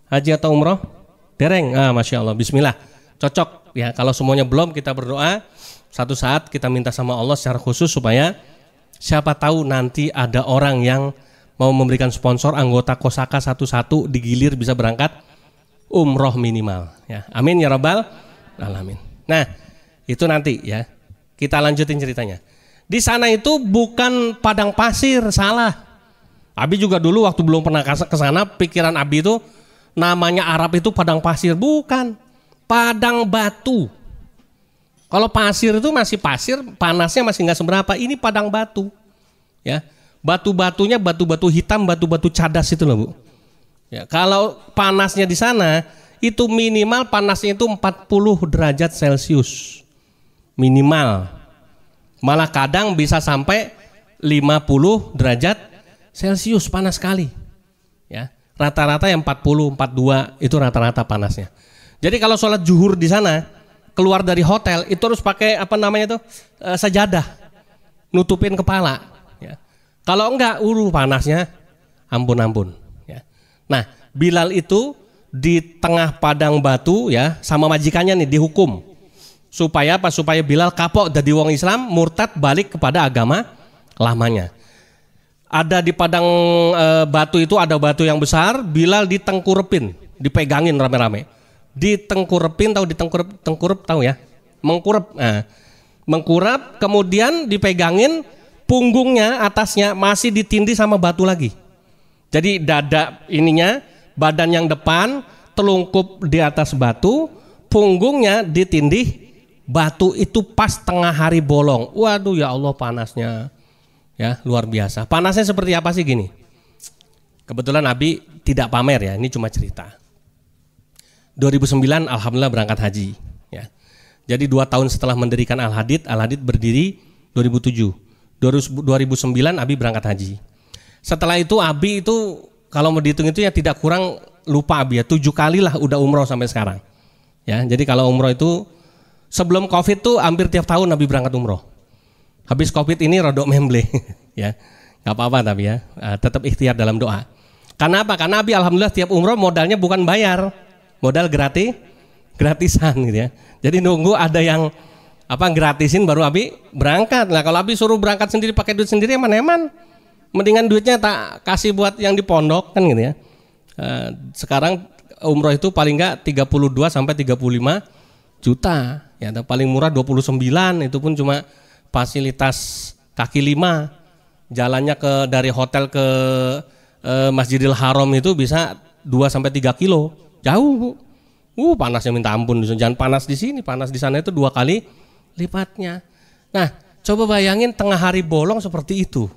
haji atau umroh? Dereng, Masya Allah, bismillah, cocok ya. Kalau semuanya belum, kita berdoa satu saat kita minta sama Allah secara khusus supaya siapa tahu nanti ada orang yang mau memberikan sponsor anggota Kosaka satu-satu digilir bisa berangkat umroh minimal ya. Amin ya rabbal alamin. Nah, itu nanti ya. Kita lanjutin ceritanya. Di sana itu bukan padang pasir, salah. Abi juga dulu waktu belum pernah ke sana, pikiran Abi itu namanya Arab itu padang pasir, bukan, padang batu. Kalau pasir itu masih pasir, panasnya masih nggak seberapa. Ini padang batu, ya. Batu-batunya batu-batu hitam, batu-batu cadas itu loh, Bu. Ya, kalau panasnya di sana itu minimal panasnya itu 40 derajat Celcius minimal. Malah kadang bisa sampai 50 derajat Celcius, panas sekali. Ya. Rata-rata yang 40, 42 itu rata-rata panasnya. Jadi kalau sholat zuhur di sana, keluar dari hotel itu harus pakai apa namanya itu sajadah, nutupin kepala. Ya. Kalau enggak, panasnya ampun-ampun. Ya. Nah, Bilal itu di tengah padang batu ya, sama majikannya nih dihukum. Supaya apa? Supaya Bilal kapok jadi wong Islam, murtad balik kepada agama lamanya. Ada di padang batu itu ada batu yang besar, Bilal ditengkurepin, dipegangin rame-rame. Ditengkurepin, tahu ditengkurep tahu ya? Mengkurep. Nah, mengkurap kemudian dipegangin, punggungnya atasnya masih ditindih sama batu lagi. Jadi dada ininya, badan yang depan telungkup di atas batu, punggungnya ditindih batu itu pas tengah hari bolong. Waduh ya Allah panasnya. Ya, luar biasa. Panasnya seperti apa sih gini? Kebetulan Nabi tidak pamer ya, ini cuma cerita. 2009 alhamdulillah berangkat haji ya. Jadi 2 tahun setelah mendirikan Al-Hadid berdiri 2007. 2009 Abi berangkat haji. Setelah itu Abi itu kalau mau dihitung itu ya tidak kurang, lupa Abi ya, 7 kali lah udah umroh sampai sekarang. Ya, jadi kalau umroh itu sebelum Covid tuh hampir tiap tahun Abi berangkat umroh. Habis Covid ini rodok memble ya. Enggak apa-apa tapi ya. Tetap ikhtiar dalam doa. Karena apa? Karena Abi alhamdulillah tiap umroh modalnya bukan bayar. Modal gratisan gitu ya. Jadi nunggu ada yang gratisin baru Abi berangkat. Nah, kalau Abi suruh berangkat sendiri pakai duit sendiri eman-eman. Mendingan duitnya tak kasih buat yang di pondok kan gitu ya. Sekarang umroh itu paling enggak 32 sampai 35 juta. Ya, paling murah 29, itu pun cuma fasilitas kaki 5. Jalannya dari hotel ke Masjidil Haram itu bisa 2 sampai 3 kilo. Jauh, Bu. Panasnya minta ampun. Jangan panas di sini, panas di sana itu 2 kali lipatnya. Nah, coba bayangin tengah hari bolong seperti itu.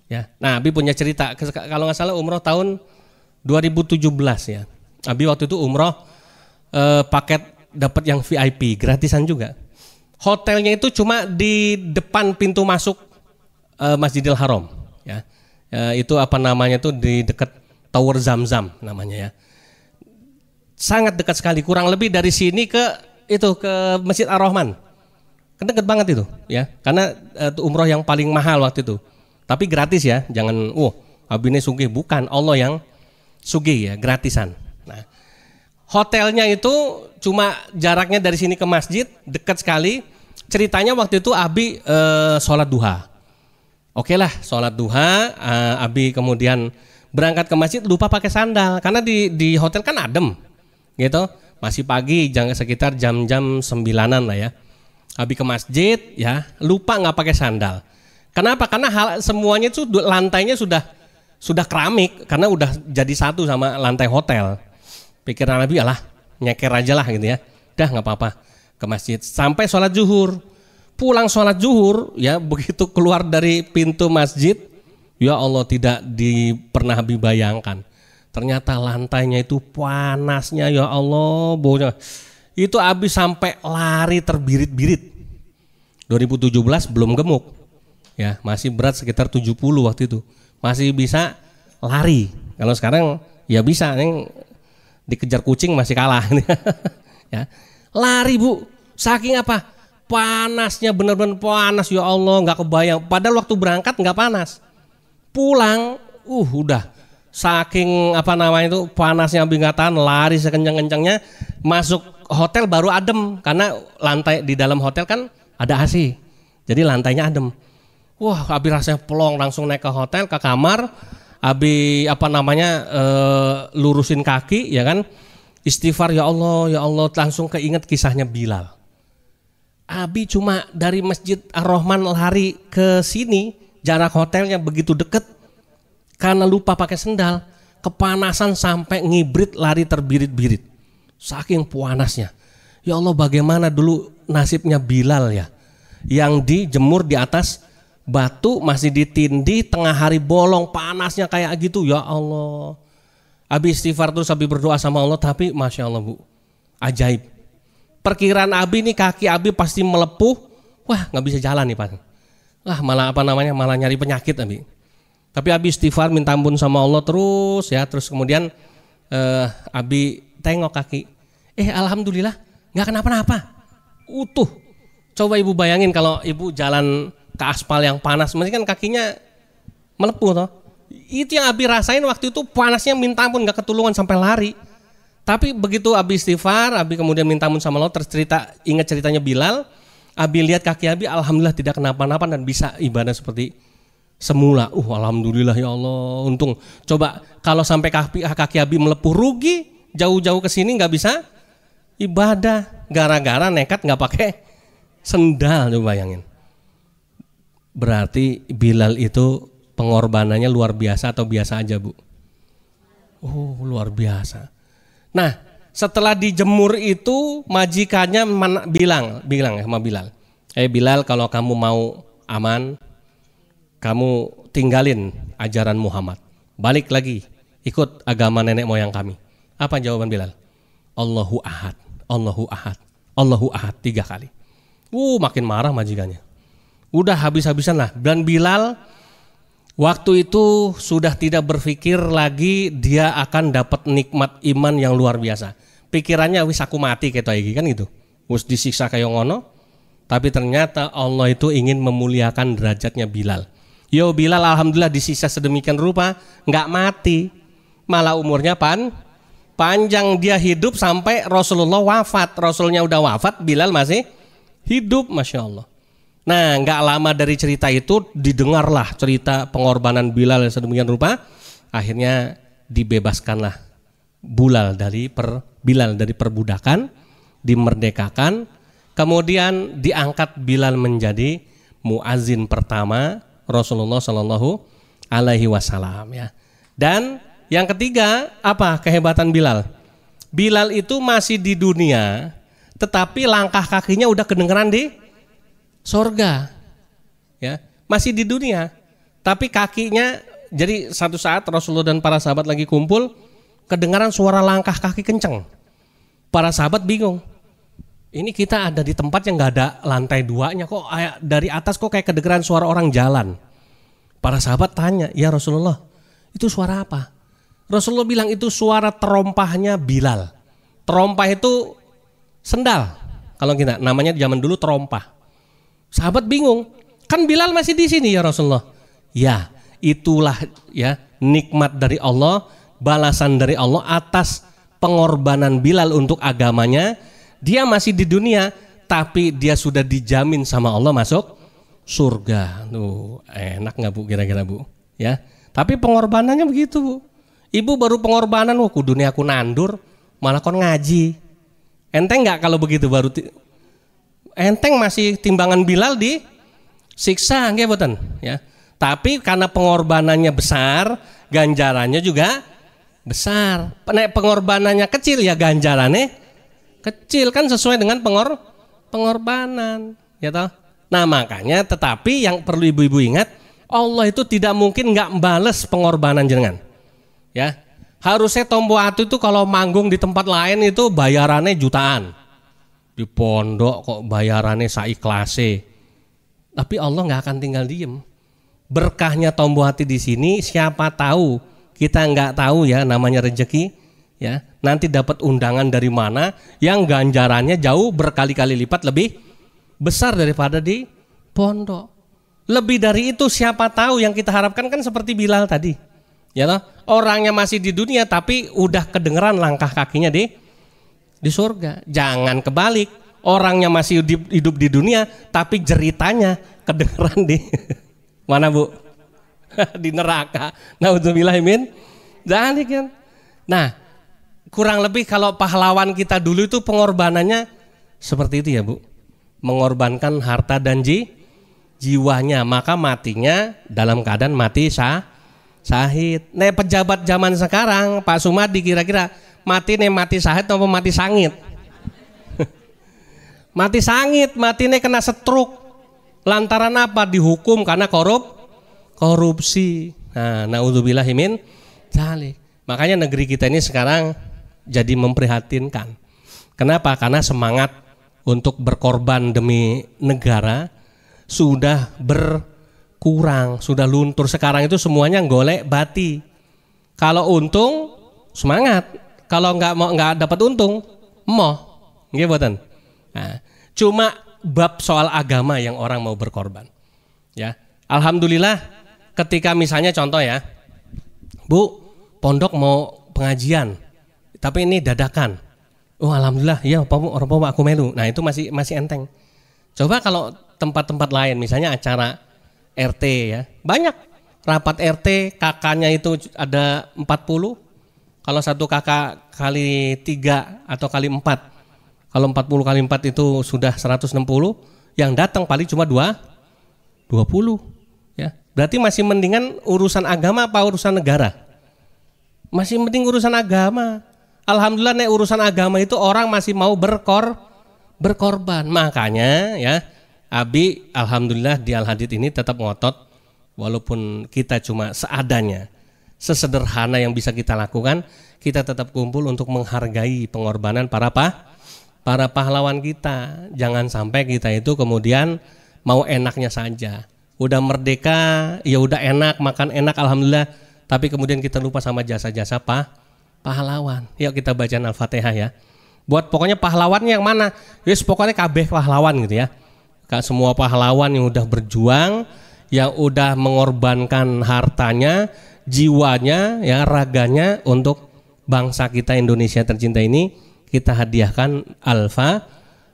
Ya. Nah, Abi punya cerita. Kalau nggak salah umroh tahun 2017 ya. Abi waktu itu umroh paket dapat yang VIP, gratisan juga. Hotelnya itu cuma di depan pintu masuk Masjidil Haram ya. Itu namanya tuh di dekat Tower Zamzam namanya ya. Sangat dekat sekali, kurang lebih dari sini ke Masjid Ar-Rahman. Kan dekat banget itu ya. Karena umroh yang paling mahal waktu itu. Tapi gratis ya, jangan Abi ini sugih, bukan, Allah yang sugih ya, gratisan. Nah, hotelnya itu cuma jaraknya dari sini ke masjid dekat sekali. Ceritanya waktu itu Abi sholat duha. Oke lah, sholat duha. Abi kemudian berangkat ke masjid, lupa pakai sandal karena di hotel kan adem, gitu. Masih pagi, sekitar jam-jam 9-an lah ya. Abi ke masjid, ya lupa nggak pakai sandal. Kenapa? Karena semuanya itu lantainya sudah keramik karena udah jadi satu sama lantai hotel. Pikiran Abi nyeker aja lah gitu ya. Dah nggak apa-apa ke masjid sampai sholat zuhur. Pulang sholat zuhur ya, begitu keluar dari pintu masjid, ya Allah tidak pernah Abi bayangkan. Ternyata lantainya itu panasnya ya Allah, baunya. Itu Abi sampai lari terbirit-birit. 2017 belum gemuk. Ya, masih berat sekitar 70 waktu itu. Masih bisa lari. Kalau sekarang ya bisa, dikejar kucing masih kalah. Ya. Lari Bu, saking apa? Panasnya, benar-benar panas ya Allah, nggak kebayang. Padahal waktu berangkat nggak panas. Pulang, udah saking panasnya Abi nggak tahan, lari sekencang-kencangnya. Masuk hotel baru adem karena lantai di dalam hotel kan ada AC. Jadi lantainya adem. Wah, Abi rasanya plong, langsung naik ke hotel, ke kamar. Abi lurusin kaki ya kan. Istighfar ya Allah, langsung keinget kisahnya Bilal. Abi cuma dari Masjid Ar-Rahman lari ke sini, jarak hotelnya begitu deket. Karena lupa pakai sendal, kepanasan sampai ngibrit, lari terbirit-birit. Saking panasnya. Ya Allah, bagaimana dulu nasibnya Bilal ya. Yang dijemur di atas batu, masih ditindih, tengah hari bolong, panasnya kayak gitu. Ya Allah. Abi istighfar terus, Abi berdoa sama Allah, tapi Masya Allah Bu, ajaib. Perkiraan Abi nih kaki Abi pasti melepuh, wah nggak bisa jalan nih Pak. Wah malah malah nyari penyakit Abi. Tapi Abi istighfar minta ampun sama Allah terus ya, terus kemudian Abi tengok kaki, alhamdulillah nggak kenapa-napa, utuh. Coba Ibu bayangin kalau Ibu jalan ke aspal yang panas, mesti kan kakinya melepuh toh. Itu yang Abi rasain waktu itu, panasnya minta ampun, gak ketulungan sampai lari. Tapi begitu Abi istighfar, Abi kemudian minta ampun sama Allah, terus ingat ceritanya Bilal, Abi lihat kaki Abi alhamdulillah tidak kenapa-napa dan bisa ibadah seperti semula. Alhamdulillah ya Allah, untung. Coba kalau sampai kaki Abi melepuh, rugi, jauh-jauh ke sini nggak bisa ibadah gara-gara nekat nggak pakai sendal. Coba bayangin. Berarti Bilal itu pengorbanannya luar biasa atau biasa aja Bu? Luar biasa. Nah, setelah dijemur itu majikannya bilang sama Bilal, Bilal, kalau kamu mau aman, kamu tinggalin ajaran Muhammad, balik lagi ikut agama nenek moyang kami. Apa jawaban Bilal? Allahu ahad, Allahu ahad, Allahu ahad 3 kali. Makin marah majikannya. Udah habis-habisan lah. Dan Bilal waktu itu sudah tidak berpikir lagi dia akan dapat nikmat iman yang luar biasa. Pikirannya wis aku mati kayak iki kan gitu. Wis disiksa kayak ngono, Tapi ternyata Allah itu ingin memuliakan derajatnya Bilal. Yo Bilal alhamdulillah disiksa sedemikian rupa, nggak mati, malah umurnya panjang, dia hidup sampai Rasulullah wafat. Rasulnya udah wafat, Bilal masih hidup, Masya Allah. Nah, nggak lama dari cerita itu didengarlah cerita pengorbanan Bilal yang sedemikian rupa. Akhirnya dibebaskanlah Bilal dari perbudakan, dimerdekakan. Kemudian diangkat Bilal menjadi muazin pertama Rasulullah Shallallahu Alaihi Wasallam ya. Dan yang ketiga apa kehebatan Bilal? Bilal itu masih di dunia, tetapi langkah kakinya udah kedengeran di sorga, ya masih di dunia, tapi kakinya. Jadi satu saat Rasulullah dan para sahabat lagi kumpul, kedengaran suara langkah kaki kenceng. Para sahabat bingung. Ini kita ada di tempat yang nggak ada lantai duanya, kok dari atas kok kayak kedengeran suara orang jalan. Para sahabat tanya, ya Rasulullah, itu suara apa? Rasulullah bilang itu suara terompahnya Bilal. Terompah itu sendal. Kalau kita namanya zaman dulu terompah. Sahabat bingung, kan Bilal masih di sini ya Rasulullah. Ya, itulah ya nikmat dari Allah, balasan dari Allah atas pengorbanan Bilal untuk agamanya. Dia masih di dunia, tapi dia sudah dijamin sama Allah masuk surga. Tuh, enak nggak Bu kira-kira Bu? Ya, tapi pengorbanannya begitu Bu. Ibu baru pengorbanan, wah kudunya aku nandur, malah kon ngaji. Enteng nggak kalau begitu baru? Enteng masih timbangan Bilal disiksa, nggih boten? Ya. Tapi karena pengorbanannya besar, ganjarannya juga besar. Nek pengorbanannya kecil ya ganjarannya kecil, kan sesuai dengan pengorbanan, ya toh. Nah makanya, tetapi yang perlu ibu-ibu ingat, Allah itu tidak mungkin nggak bales pengorbanan jenengan. Ya, harusnya Tombo Atu itu kalau manggung di tempat lain itu bayarannya jutaan, di pondok kok bayarannya saiklase. Tapi Allah nggak akan tinggal diem. Berkahnya Tombo Atu di sini, siapa tahu kita nggak tahu ya namanya rezeki. Ya, nanti dapat undangan dari mana yang ganjarannya jauh berkali-kali lipat lebih besar daripada di pondok. Lebih dari itu siapa tahu, yang kita harapkan kan seperti Bilal tadi. Ya toh? Orangnya masih di dunia tapi udah kedengeran langkah kakinya di surga. Jangan kebalik. Orangnya masih hidup di dunia tapi jeritanya kedengeran di mana Bu? Di neraka. Nauzubillah min dzalik kan. Nah, kurang lebih kalau pahlawan kita dulu itu pengorbanannya seperti itu ya Bu. Mengorbankan harta dan jiwanya, maka matinya dalam keadaan mati syahid. Nih pejabat zaman sekarang Pak Sumadi kira-kira mati syahid atau mati sangit? Mati sangit, mati nih kena stroke. Lantaran apa? Dihukum karena korupsi. Nah, naudzubillahi min dzalik. Makanya negeri kita ini sekarang jadi memprihatinkan. Kenapa? Karena semangat untuk berkorban demi negara sudah berkurang, sudah luntur. Sekarang itu semuanya golek bati. Kalau untung semangat, kalau nggak dapat untung, emoh, nggih boten. Nah, cuma bab soal agama yang orang mau berkorban. Ya, alhamdulillah ketika misalnya contoh ya, Bu, pondok mau pengajian. Tapi ini dadakan. Oh alhamdulillah, ya orang aku melu. Nah itu masih enteng. Coba kalau tempat-tempat lain, misalnya acara RT ya, banyak rapat RT, kakaknya itu ada 40. Kalau satu kakak kali 3 atau kali 4, kalau 40 kali 4 itu sudah 160. Yang datang paling cuma 20. Ya, berarti masih mendingan urusan agama apa urusan negara? Masih mending urusan agama. Alhamdulillah nek urusan agama itu orang masih mau berkorban. Makanya ya, Abi alhamdulillah di Al-Hadid ini tetap ngotot walaupun kita cuma seadanya, sesederhana yang bisa kita lakukan, kita tetap kumpul untuk menghargai pengorbanan para pahlawan kita. Jangan sampai kita itu kemudian mau enaknya saja. Udah merdeka, ya udah enak, makan enak alhamdulillah, tapi kemudian kita lupa sama jasa-jasa pahlawan. Yuk kita bacaan Al-Fatihah ya. Buat pokoknya pahlawannya yang mana? Yes, pokoknya kabeh pahlawan gitu ya. semua pahlawan yang udah berjuang, yang udah mengorbankan hartanya, jiwanya, ya raganya untuk bangsa kita Indonesia tercinta ini, kita hadiahkan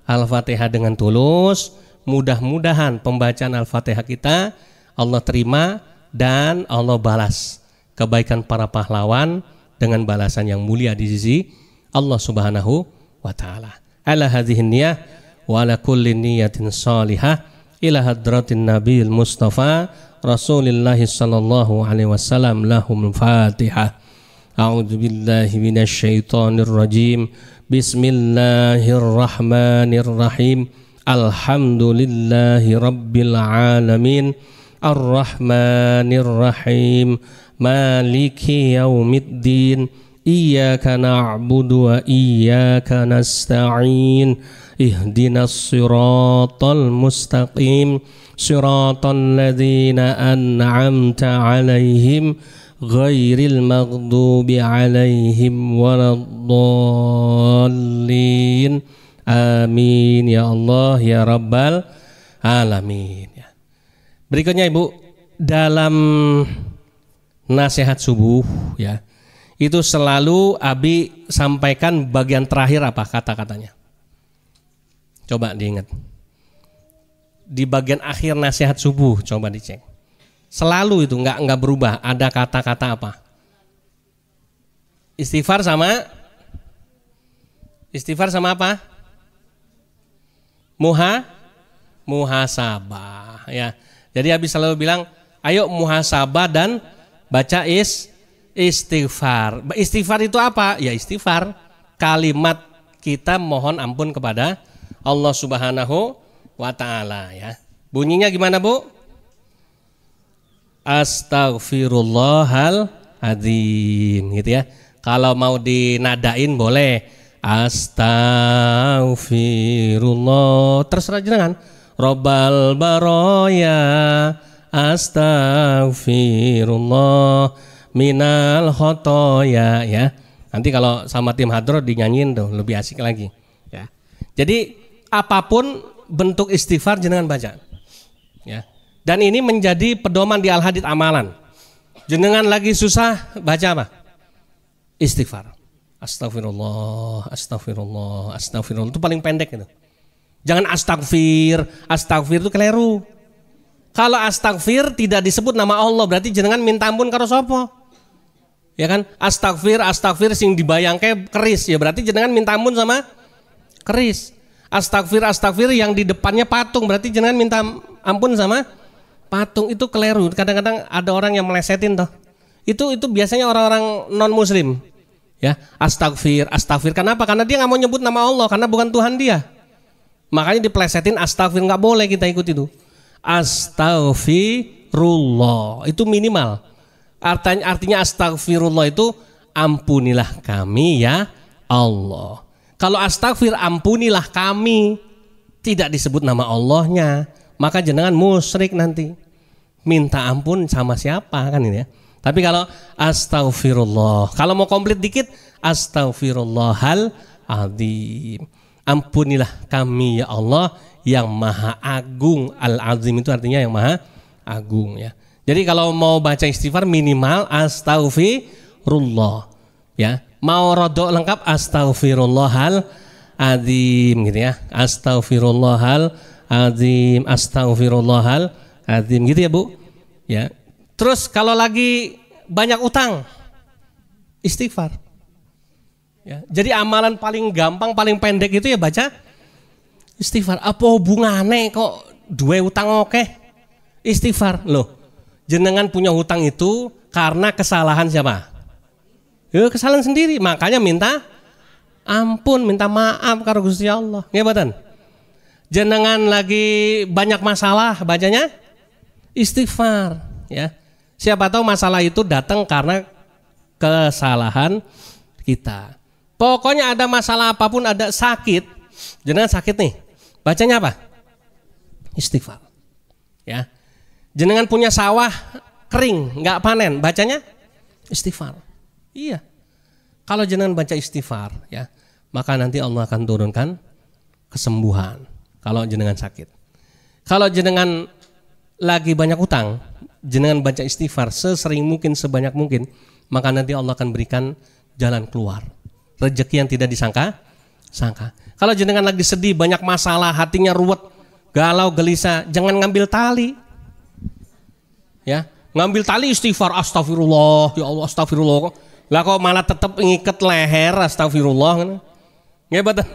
Al-Fatihah dengan tulus. Mudah-mudahan pembacaan Al-Fatihah kita Allah terima dan Allah balas kebaikan para pahlawan dengan balasan yang mulia di sisi Allah Subhanahu wa taala. Ala hadhihi niyyah wa ala kulli niyatin salihah ila hadratin nabiyil mustafa Rasulillah sallallahu alaihi wasallam. Lahum Fatihah. A'udzu billahi minasy syaithanir rajim. Bismillahirrahmanirrahim. Alhamdulillahi rabbil alamin. Ar-Rahmanir Rahim. Maliki yaumiddin. Iyyaka na'budu wa iyyaka nasta'in. Ihdinas siratal mustaqim. Siratal ladzina an'amta 'alaihim ghairil maghdubi 'alaihim waladdallin. Amin ya Allah ya Rabbal alamin. Berikutnya Ibu, dalam nasihat subuh ya, itu selalu Abi sampaikan bagian terakhir apa kata-katanya? Coba diingat. Di bagian akhir nasihat subuh coba dicek. Selalu itu enggak berubah. Ada kata-kata apa? Istighfar sama apa? Muhasabah ya. Jadi Abi selalu bilang, ayo muhasabah dan baca istighfar. Istighfar itu apa? Ya istighfar, kalimat kita mohon ampun kepada Allah Subhanahu wa ta'ala ya. Bunyinya gimana Bu? Astaghfirullahaladzim gitu ya. Kalau mau dinadain boleh Astaghfirullah, terserah jenengan. Robbal baroya astaghfirullah minal khotoya ya. Nanti kalau sama tim hadro dinyanyiin tuh lebih asik lagi ya. Jadi apapun bentuk istighfar jenengan baca ya. Dan ini menjadi pedoman di Al-Hadits amalan. Jenengan lagi susah baca apa? Istighfar. Astagfirullah, astagfirullah, astagfirullah, itu paling pendek itu. Jangan astagfir itu keliru. Kalau astagfir tidak disebut nama Allah, berarti jenengan minta ampun karo sapa? Ya kan? Astagfir sing dibayangke keris, ya berarti jenengan minta ampun sama keris. Astagfir yang di depannya patung, berarti jenengan minta ampun sama patung. Itu keliru. Kadang-kadang ada orang yang melesetin toh. Itu biasanya orang-orang non muslim. Ya, astagfir. Kenapa? Karena dia nggak mau nyebut nama Allah, karena bukan Tuhan dia. Makanya diplesetin astagfir, nggak boleh kita ikut itu. Astagfirullah itu minimal. Artinya astagfirullah itu ampunilah kami ya Allah. Kalau astagfir ampunilah kami, tidak disebut nama Allahnya, maka jenengan musyrik nanti. Minta ampun sama siapa kan ini ya. Tapi kalau astagfirullah, kalau mau komplit dikit, astagfirullahal-azim. Ampunilah kami ya Allah yang maha agung. Al-azim itu artinya yang maha agung ya. Jadi kalau mau baca istighfar minimal astagfirullah ya. Mau rodok lengkap astagfirullahal-azim gitu ya. Astagfirullahal-azim, astagfirullahal-azim gitu ya Bu. Ya. Terus kalau lagi banyak utang, istighfar. Ya, jadi amalan paling gampang, paling pendek itu ya baca istighfar. Apa hubungannya kok dua utang oke? Istighfar. Loh, jenengan punya hutang itu karena kesalahan siapa? Ya, kesalahan sendiri. Makanya minta ampun, minta maaf karo Gusti Allah. Nggih mboten? Jenengan lagi banyak masalah, bacanya istighfar, ya. Siapa tahu masalah itu datang karena kesalahan kita. Pokoknya ada masalah apapun, ada sakit, jenengan sakit nih, bacanya apa? Istighfar. Ya. Jenengan punya sawah kering, nggak panen, bacanya istighfar. Iya. Kalau jenengan baca istighfar, ya, maka nanti Allah akan turunkan kesembuhan kalau jenengan sakit. Kalau jenengan lagi banyak utang, jenengan baca istighfar sesering mungkin, sebanyak mungkin, maka nanti Allah akan berikan jalan keluar, rezeki yang tidak disangka. Kalau jenengan lagi sedih, banyak masalah, hatinya ruwet, galau, gelisah, jangan ngambil tali. Ya, ngambil tali istighfar, astagfirullah, ya Allah astagfirullah. Lah kok malah tetap ngikat leher, astagfirullah. Ngebatan.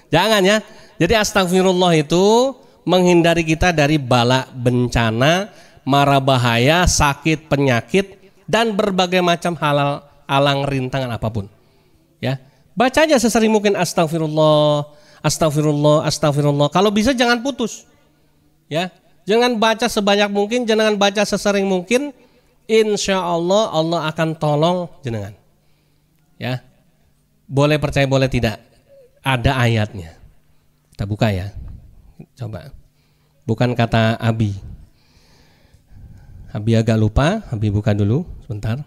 Jangan ya. Jadi astagfirullah itu menghindari kita dari bala, bencana, mara bahaya, sakit, penyakit, dan berbagai macam halal, alang rintangan apapun. Ya, baca aja sesering mungkin astagfirullah, astagfirullah, astagfirullah. Kalau bisa jangan putus. Ya, jangan baca sebanyak mungkin, jangan baca sesering mungkin. Insya Allah Allah akan tolong jenengan. Ya, boleh percaya boleh tidak. Ada ayatnya. Kita buka ya. Coba. Bukan kata Abi. Abi agak lupa. Abi buka dulu. Sebentar.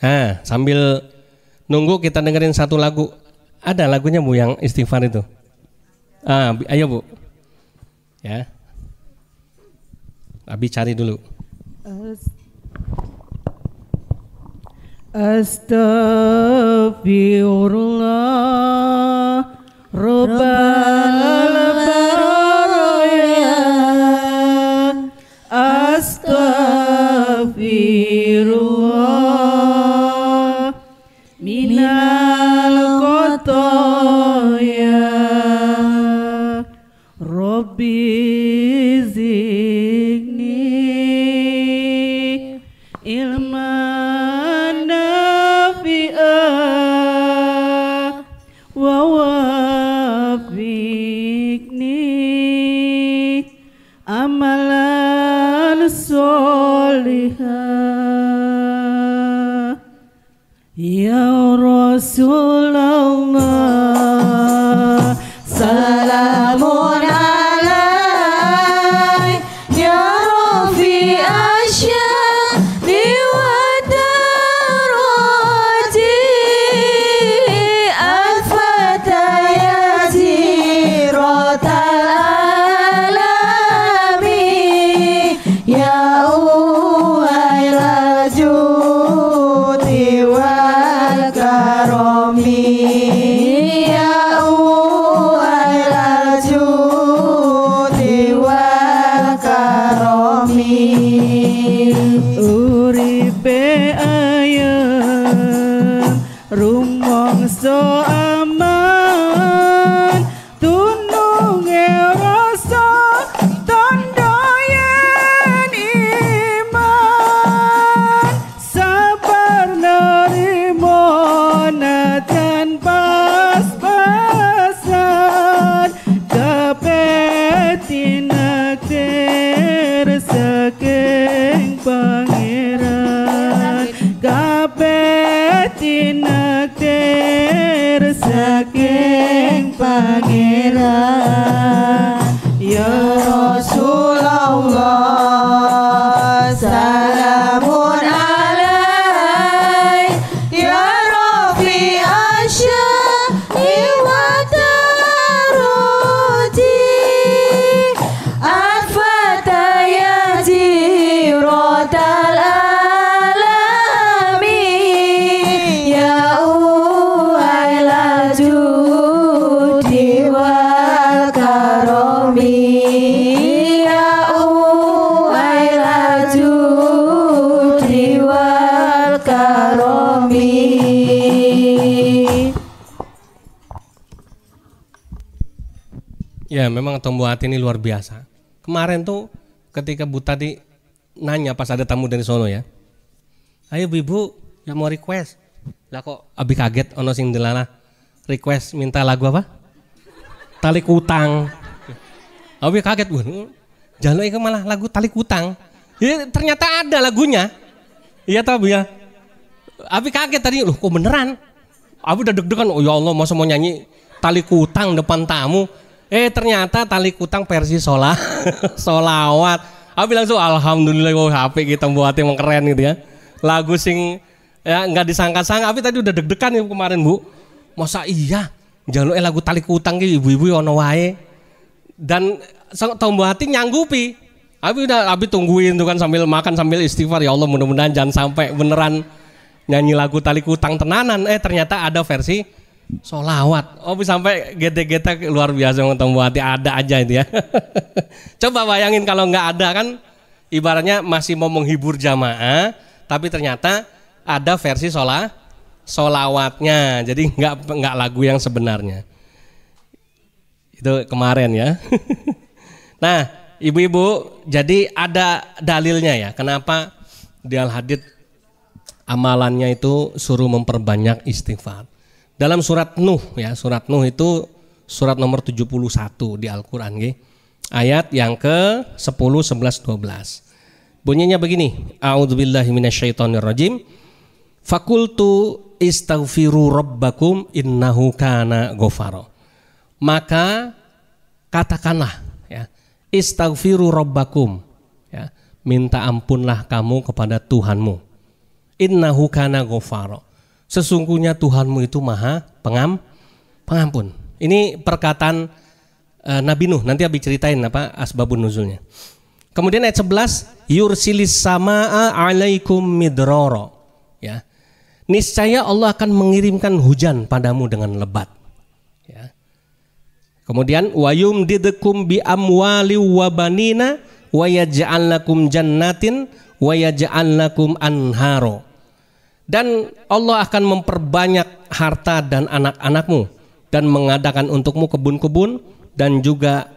Nah, sambil nunggu kita dengerin satu lagu. Ada lagunya Bu yang istighfar itu? Ayo Bu. Ya. Abi cari dulu. Astaghfirullah Rabbal baraya. Astaghfirullah minal khotoya. Rabbi zidni ilman nafi'ah wa wafiqni amalan solihah. Ya Rasulullah salamun alaik ya Rafi asyani wa darajati al-fatayati rotal alami ya uwailal judi wal karomi. Uripe ayem rumangsa aman tununge rasa tandha yen iman sabar nerimo najan pas-pasan kapetin nakdir saking pangeran kapetin nakdir saking pangeran. Ya Rasulullah salamun alaik ya Rafi asyani wa taruji al-fatayati rotal alami ya uwailal judi wal karomi. Ya uwailal judi wal karomi. Ya memang Tombo Hati ini luar biasa. Kemarin tuh ketika Bu tadi nanya pas ada tamu dari Solo ya, ayo ibu yang mau request. Lah kok Abi kaget ono sing delala request minta lagu apa? Tali Kutang. Abi kaget Bu. Jaluk itu malah lagu Tali Kutang. Ya, ternyata ada lagunya. Iya tahu Bu ya. Abi kaget tadi, loh kok beneran? Abi udah deg-degan, oh ya Allah masa mau nyanyi Tali Kutang depan tamu. Ternyata Tali Kutang versi solawat. Abi langsung alhamdulillah HP kita buat yang keren gitu ya. Lagu sing ya nggak disangka-sangka. Abi tadi udah deg-degan ya kemarin Bu. Masa iya jaluk lagu Talik Utang ki ibu-ibu ono wae. Dan tau hati nyanggupi. Abi tungguin tuh kan sambil makan sambil istighfar, ya Allah mudah-mudahan jangan sampai beneran nyanyi lagu Talik Utang tenanan. Ternyata ada versi solawat. Sampai gete-gete luar biasa ngomong hati ada aja itu ya. Coba bayangin kalau nggak ada kan, ibaratnya masih mau menghibur jamaah, tapi ternyata ada versi solawatnya. Jadi nggak lagu yang sebenarnya. Itu kemarin ya. Nah, ibu-ibu, jadi ada dalilnya ya. Kenapa di Al-Hadid amalannya itu suruh memperbanyak istighfar. Dalam surat Nuh ya, surat Nuh itu surat nomor 71 di Al-Qur'an nggih. Ayat yang ke-10, 11, 12. Bunyinya begini, a'udzubillahi minasyaitonirrajim. Fakultu istaghfiru rabbakum innahu kana ghafara. Maka katakanlah ya, istaghfiru rabbakum ya, minta ampunlah kamu kepada Tuhanmu. Innahu kana ghafara. Sesungguhnya Tuhanmu itu Maha Pengampun. Ini perkataan Nabi Nuh. Nanti Abi ceritain apa asbabun nuzulnya. Kemudian ayat 11, yursilis samaa 'alaikum midrara. Ya. Niscaya Allah akan mengirimkan hujan padamu dengan lebat. Ya. Kemudian wa yumdidukum bi amwali wa banina wa yaj'al lakum jannatin wa yaj'al lakum anharo. Dan Allah akan memperbanyak harta dan anak-anakmu dan mengadakan untukmu kebun-kebun dan juga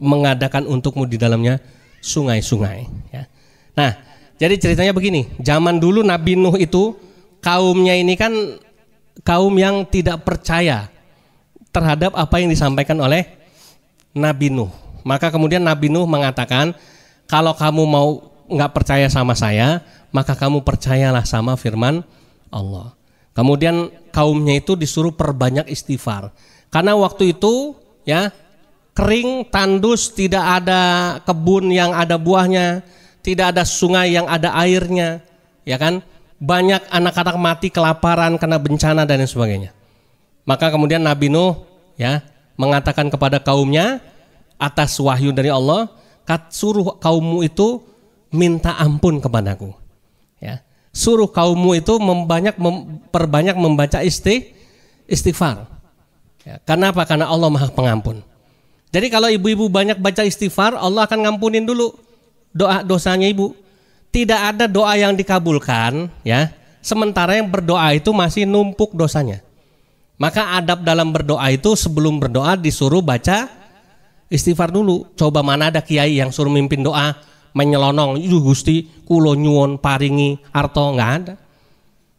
mengadakan untukmu di dalamnya sungai-sungai ya. Nah, jadi ceritanya begini, zaman dulu Nabi Nuh itu kaumnya ini kan kaum yang tidak percaya terhadap apa yang disampaikan oleh Nabi Nuh. Maka kemudian Nabi Nuh mengatakan, kalau kamu mau nggak percaya sama saya, maka kamu percayalah sama firman Allah. Kemudian kaumnya itu disuruh perbanyak istighfar. Karena waktu itu ya kering, tandus, tidak ada kebun yang ada buahnya, tidak ada sungai yang ada airnya, ya kan? Banyak anak-anak mati kelaparan karena bencana dan lain sebagainya. Maka kemudian Nabi Nuh ya mengatakan kepada kaumnya atas wahyu dari Allah, suruh kaummu itu minta ampun kepadaku. Ya. Suruh kaummu itu perbanyak membaca istighfar. Ya. Kenapa? Karena Allah Maha Pengampun. Jadi kalau ibu-ibu banyak baca istighfar, Allah akan ngampunin dulu dosanya ibu. Tidak ada doa yang dikabulkan, ya. Sementara yang berdoa itu masih numpuk dosanya. Maka adab dalam berdoa itu sebelum berdoa disuruh baca istighfar dulu. Coba mana ada kiai yang suruh mimpin doa menyelonong, Gusti kulo nyuwun paringi arto, nggak ada.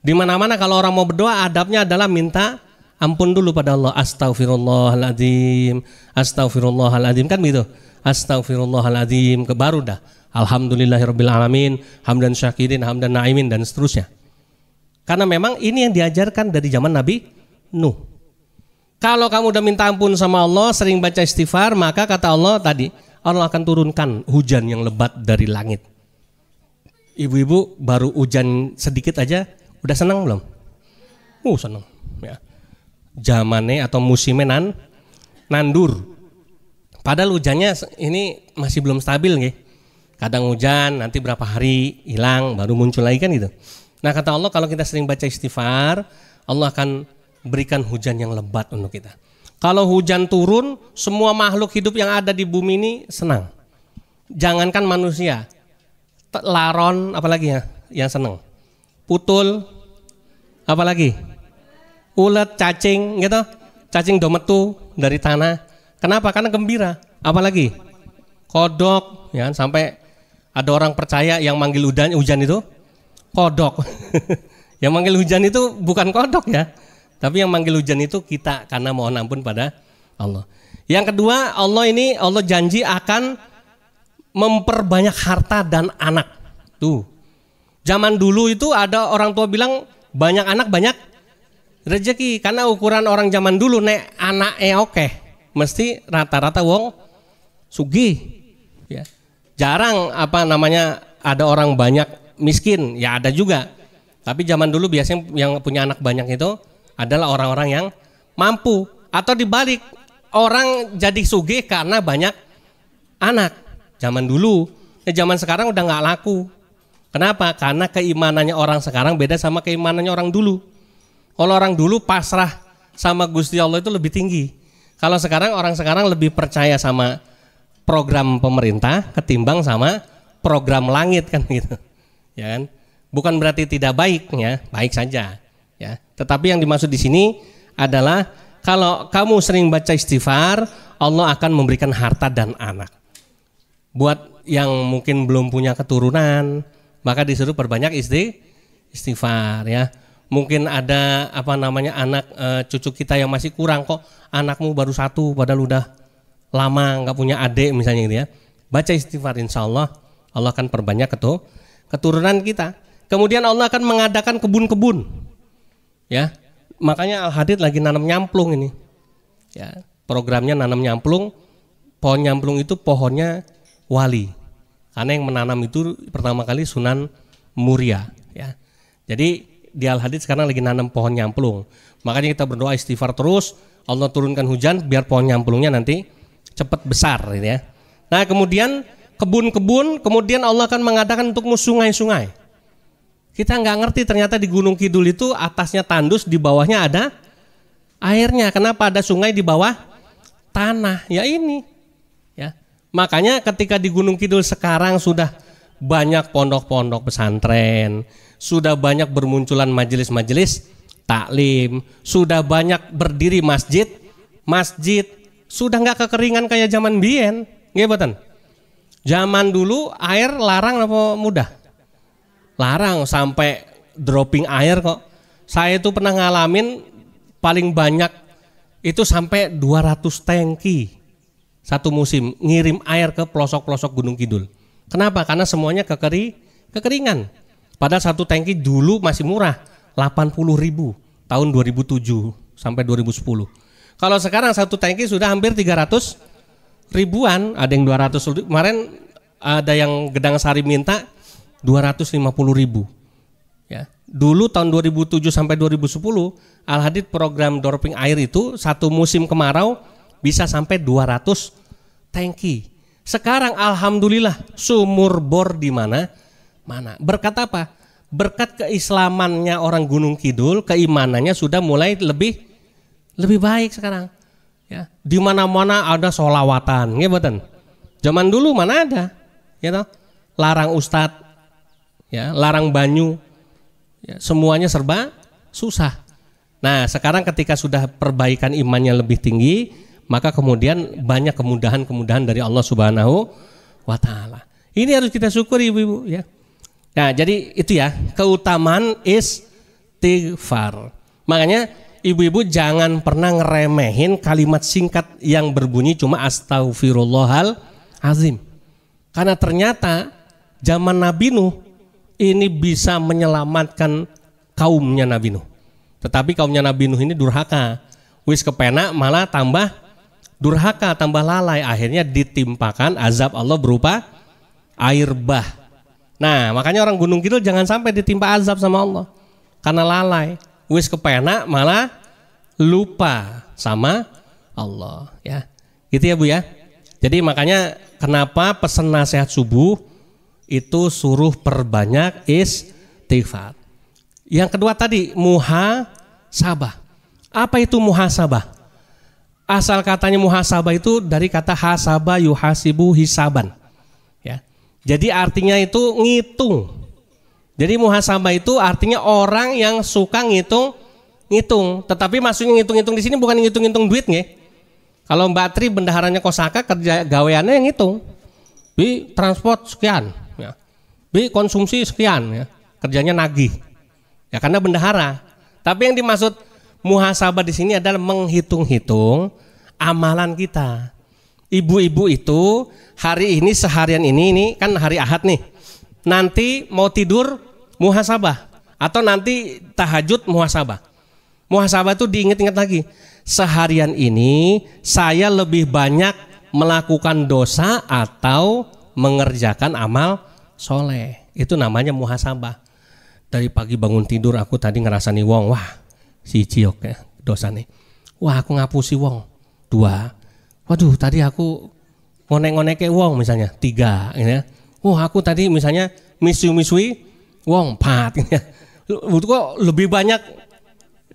Di mana-mana kalau orang mau berdoa adabnya adalah minta ampun dulu pada Allah. Astaghfirullahaladzim, astaghfirullahaladzim, kan begitu. Astaghfirullahaladzim, baru dah alhamdulillahirabbil alamin, hamdan syakirin, hamdan naimin dan seterusnya. Karena memang ini yang diajarkan dari zaman Nabi Nuh. Kalau kamu udah minta ampun sama Allah, sering baca istighfar, maka kata Allah tadi, Allah akan turunkan hujan yang lebat dari langit. Ibu-ibu baru hujan sedikit aja udah senang belum? Senang ya. Zamannya atau musimnya nandur. Padahal hujannya ini masih belum stabil nih. Kadang hujan, nanti berapa hari hilang, baru muncul lagi kan gitu. Nah kata Allah, kalau kita sering baca istighfar, Allah akan berikan hujan yang lebat untuk kita. Kalau hujan turun, semua makhluk hidup yang ada di bumi ini senang. Jangankan manusia, laron apalagi ya yang senang. Putul, apalagi ulet, cacing gitu. Cacing do metu dari tanah. Kenapa? Karena gembira. Apalagi kodok, ya sampai ada orang percaya yang manggil hujan itu kodok. Yang manggil hujan itu bukan kodok ya. Tapi yang manggil hujan itu kita, karena mohon ampun pada Allah. Yang kedua, Allah janji akan memperbanyak harta dan anak. Tuh. Zaman dulu itu ada orang tua bilang banyak anak banyak rezeki, karena ukuran orang zaman dulu nek anaknya oke, mesti rata-rata wong sugih. Ya. Jarang ada orang banyak miskin, ya ada juga. Tapi zaman dulu biasanya yang punya anak banyak itu adalah orang-orang yang mampu, atau dibalik, orang jadi sugih karena banyak anak. Zaman dulu, zaman sekarang udah nggak laku. Kenapa? Karena keimanannya orang sekarang beda sama keimanannya orang dulu. Kalau orang dulu pasrah sama Gusti Allah itu lebih tinggi. Kalau sekarang orang sekarang lebih percaya sama program pemerintah ketimbang sama program langit kan gitu. Ya kan? Bukan berarti tidak baik ya, baik saja ya. Tetapi yang dimaksud di sini adalah kalau kamu sering baca istighfar, Allah akan memberikan harta dan anak. Buat yang mungkin belum punya keturunan, maka disuruh perbanyak istighfar ya. Mungkin ada anak cucu kita yang masih kurang, kok anakmu baru 1 padahal udah lama nggak punya adik misalnya gitu ya. Baca istighfar, insya Allah Allah akan perbanyak keturunan kita. Kemudian Allah akan mengadakan kebun-kebun ya. Makanya Al-Hadid lagi nanam nyamplung ini ya. Programnya nanam nyamplung. Pohon nyamplung itu pohonnya wali, karena yang menanam itu pertama kali Sunan Muria ya. Jadi di Al-Hadid sekarang lagi nanam pohon nyamplung. Makanya kita berdoa istighfar terus, Allah turunkan hujan biar pohon nyamplungnya nanti cepat besar gitu ya. Nah kemudian kebun-kebun, kemudian Allah akan mengadakan untuk sungai-sungai. Kita nggak ngerti ternyata di Gunung Kidul itu atasnya tandus, di bawahnya ada airnya. Kenapa ada sungai di bawah tanah? Ya ini ya. Makanya ketika di Gunung Kidul sekarang sudah banyak pondok-pondok pesantren, sudah banyak bermunculan majelis-majelis taklim, sudah banyak berdiri masjid, sudah nggak kekeringan kayak zaman biyen, nggih mboten? Zaman dulu air larang apa mudah? Larang, sampai dropping air kok. Saya itu pernah ngalamin paling banyak itu sampai 200 tangki satu musim ngirim air ke pelosok-pelosok Gunung Kidul. Kenapa? Karena semuanya kekeringan. Padahal satu tangki dulu masih murah, 80.000 tahun 2007 sampai 2010. Kalau sekarang satu tangki sudah hampir 300 ribuan, ada yang 200. Kemarin ada yang Gedang Sari minta 250.000 ya. Dulu tahun 2007 sampai 2010 Al-Hadid program dropping air itu satu musim kemarau bisa sampai 200 tangki. Sekarang alhamdulillah sumur bor di mana? Berkat apa? Berkat keislamannya orang Gunung Kidul, keimanannya sudah mulai lebih baik sekarang. Ya, di mana-mana ada sholawatan, nggih mboten? Zaman dulu mana ada? Ya toh? Larang ustadz, ya, larang banyu, ya, semuanya serba susah. Nah, sekarang ketika sudah perbaikan imannya lebih tinggi, maka kemudian banyak kemudahan-kemudahan dari Allah Subhanahu wa taala. Ini harus kita syukuri ibu-ibu ya. Nah, jadi itu ya, keutamaan istighfar. Makanya ibu-ibu jangan pernah ngeremehin kalimat singkat yang berbunyi cuma astaghfirullahalazim. Karena ternyata zaman Nabi Nuh ini bisa menyelamatkan kaumnya Nabi Nuh. Tetapi kaumnya Nabi Nuh ini durhaka. Wis kepenak malah tambah durhaka, tambah lalai. Akhirnya ditimpakan azab Allah berupa air bah. Nah, makanya orang Gunung Kidul jangan sampai ditimpa azab sama Allah. Karena lalai. Wis kepenak malah lupa sama Allah ya. Gitu ya Bu ya. Jadi makanya kenapa pesan nasihat subuh itu suruh perbanyak istighfar. Yang kedua tadi muhasabah. Apa itu muhasabah? Asal katanya muhasabah itu dari kata hasaba yuhasibu hisaban. Ya. Jadi artinya itu ngitung. Jadi muhasabah itu artinya orang yang suka ngitung. Tetapi maksudnya ngitung-ngitung di sini bukan ngitung-ngitung duit nggih. Kalau Mbak Tri bendaharanya Kosaka kerja gaweannya yang ngitung. Bi transport sekian, ya. Bi konsumsi sekian, ya. Kerjanya nagih. Ya karena bendahara. Tapi yang dimaksud muhasabah di sini adalah menghitung-hitung amalan kita. Ibu-ibu itu hari ini seharian ini kan hari Ahad nih. Nanti mau tidur muhasabah atau nanti tahajud muhasabah. Muhasabah itu diingat-ingat lagi. Seharian ini saya lebih banyak melakukan dosa atau mengerjakan amal soleh. Itu namanya muhasabah. Dari pagi bangun tidur aku tadi ngerasani wong, wah si ciok ya dosa nih. Wah aku ngapusi wong 2. Waduh tadi aku ngonek-ngoneke wong misalnya 3 ya. Wah aku tadi misalnya misui-misui wong 4 ya. Kok lebih banyak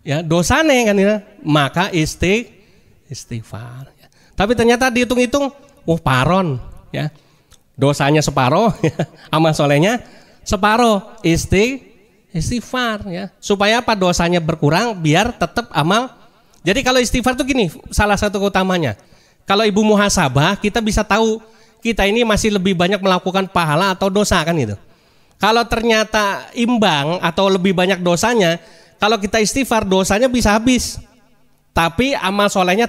ya dosane kan ya. Maka istighfar ya. Tapi ternyata dihitung-hitung paron ya. Dosanya separoh ya. Amal solehnya separoh. Istighfar ya. Supaya apa? Dosanya berkurang biar tetap amal. Jadi kalau istighfar tuh gini, salah satu utamanya. Kalau ibu muhasabah, kita bisa tahu kita ini masih lebih banyak melakukan pahala atau dosa kan gitu. Kalau ternyata imbang atau lebih banyak dosanya, kalau kita istighfar dosanya bisa habis. Tapi amal solehnya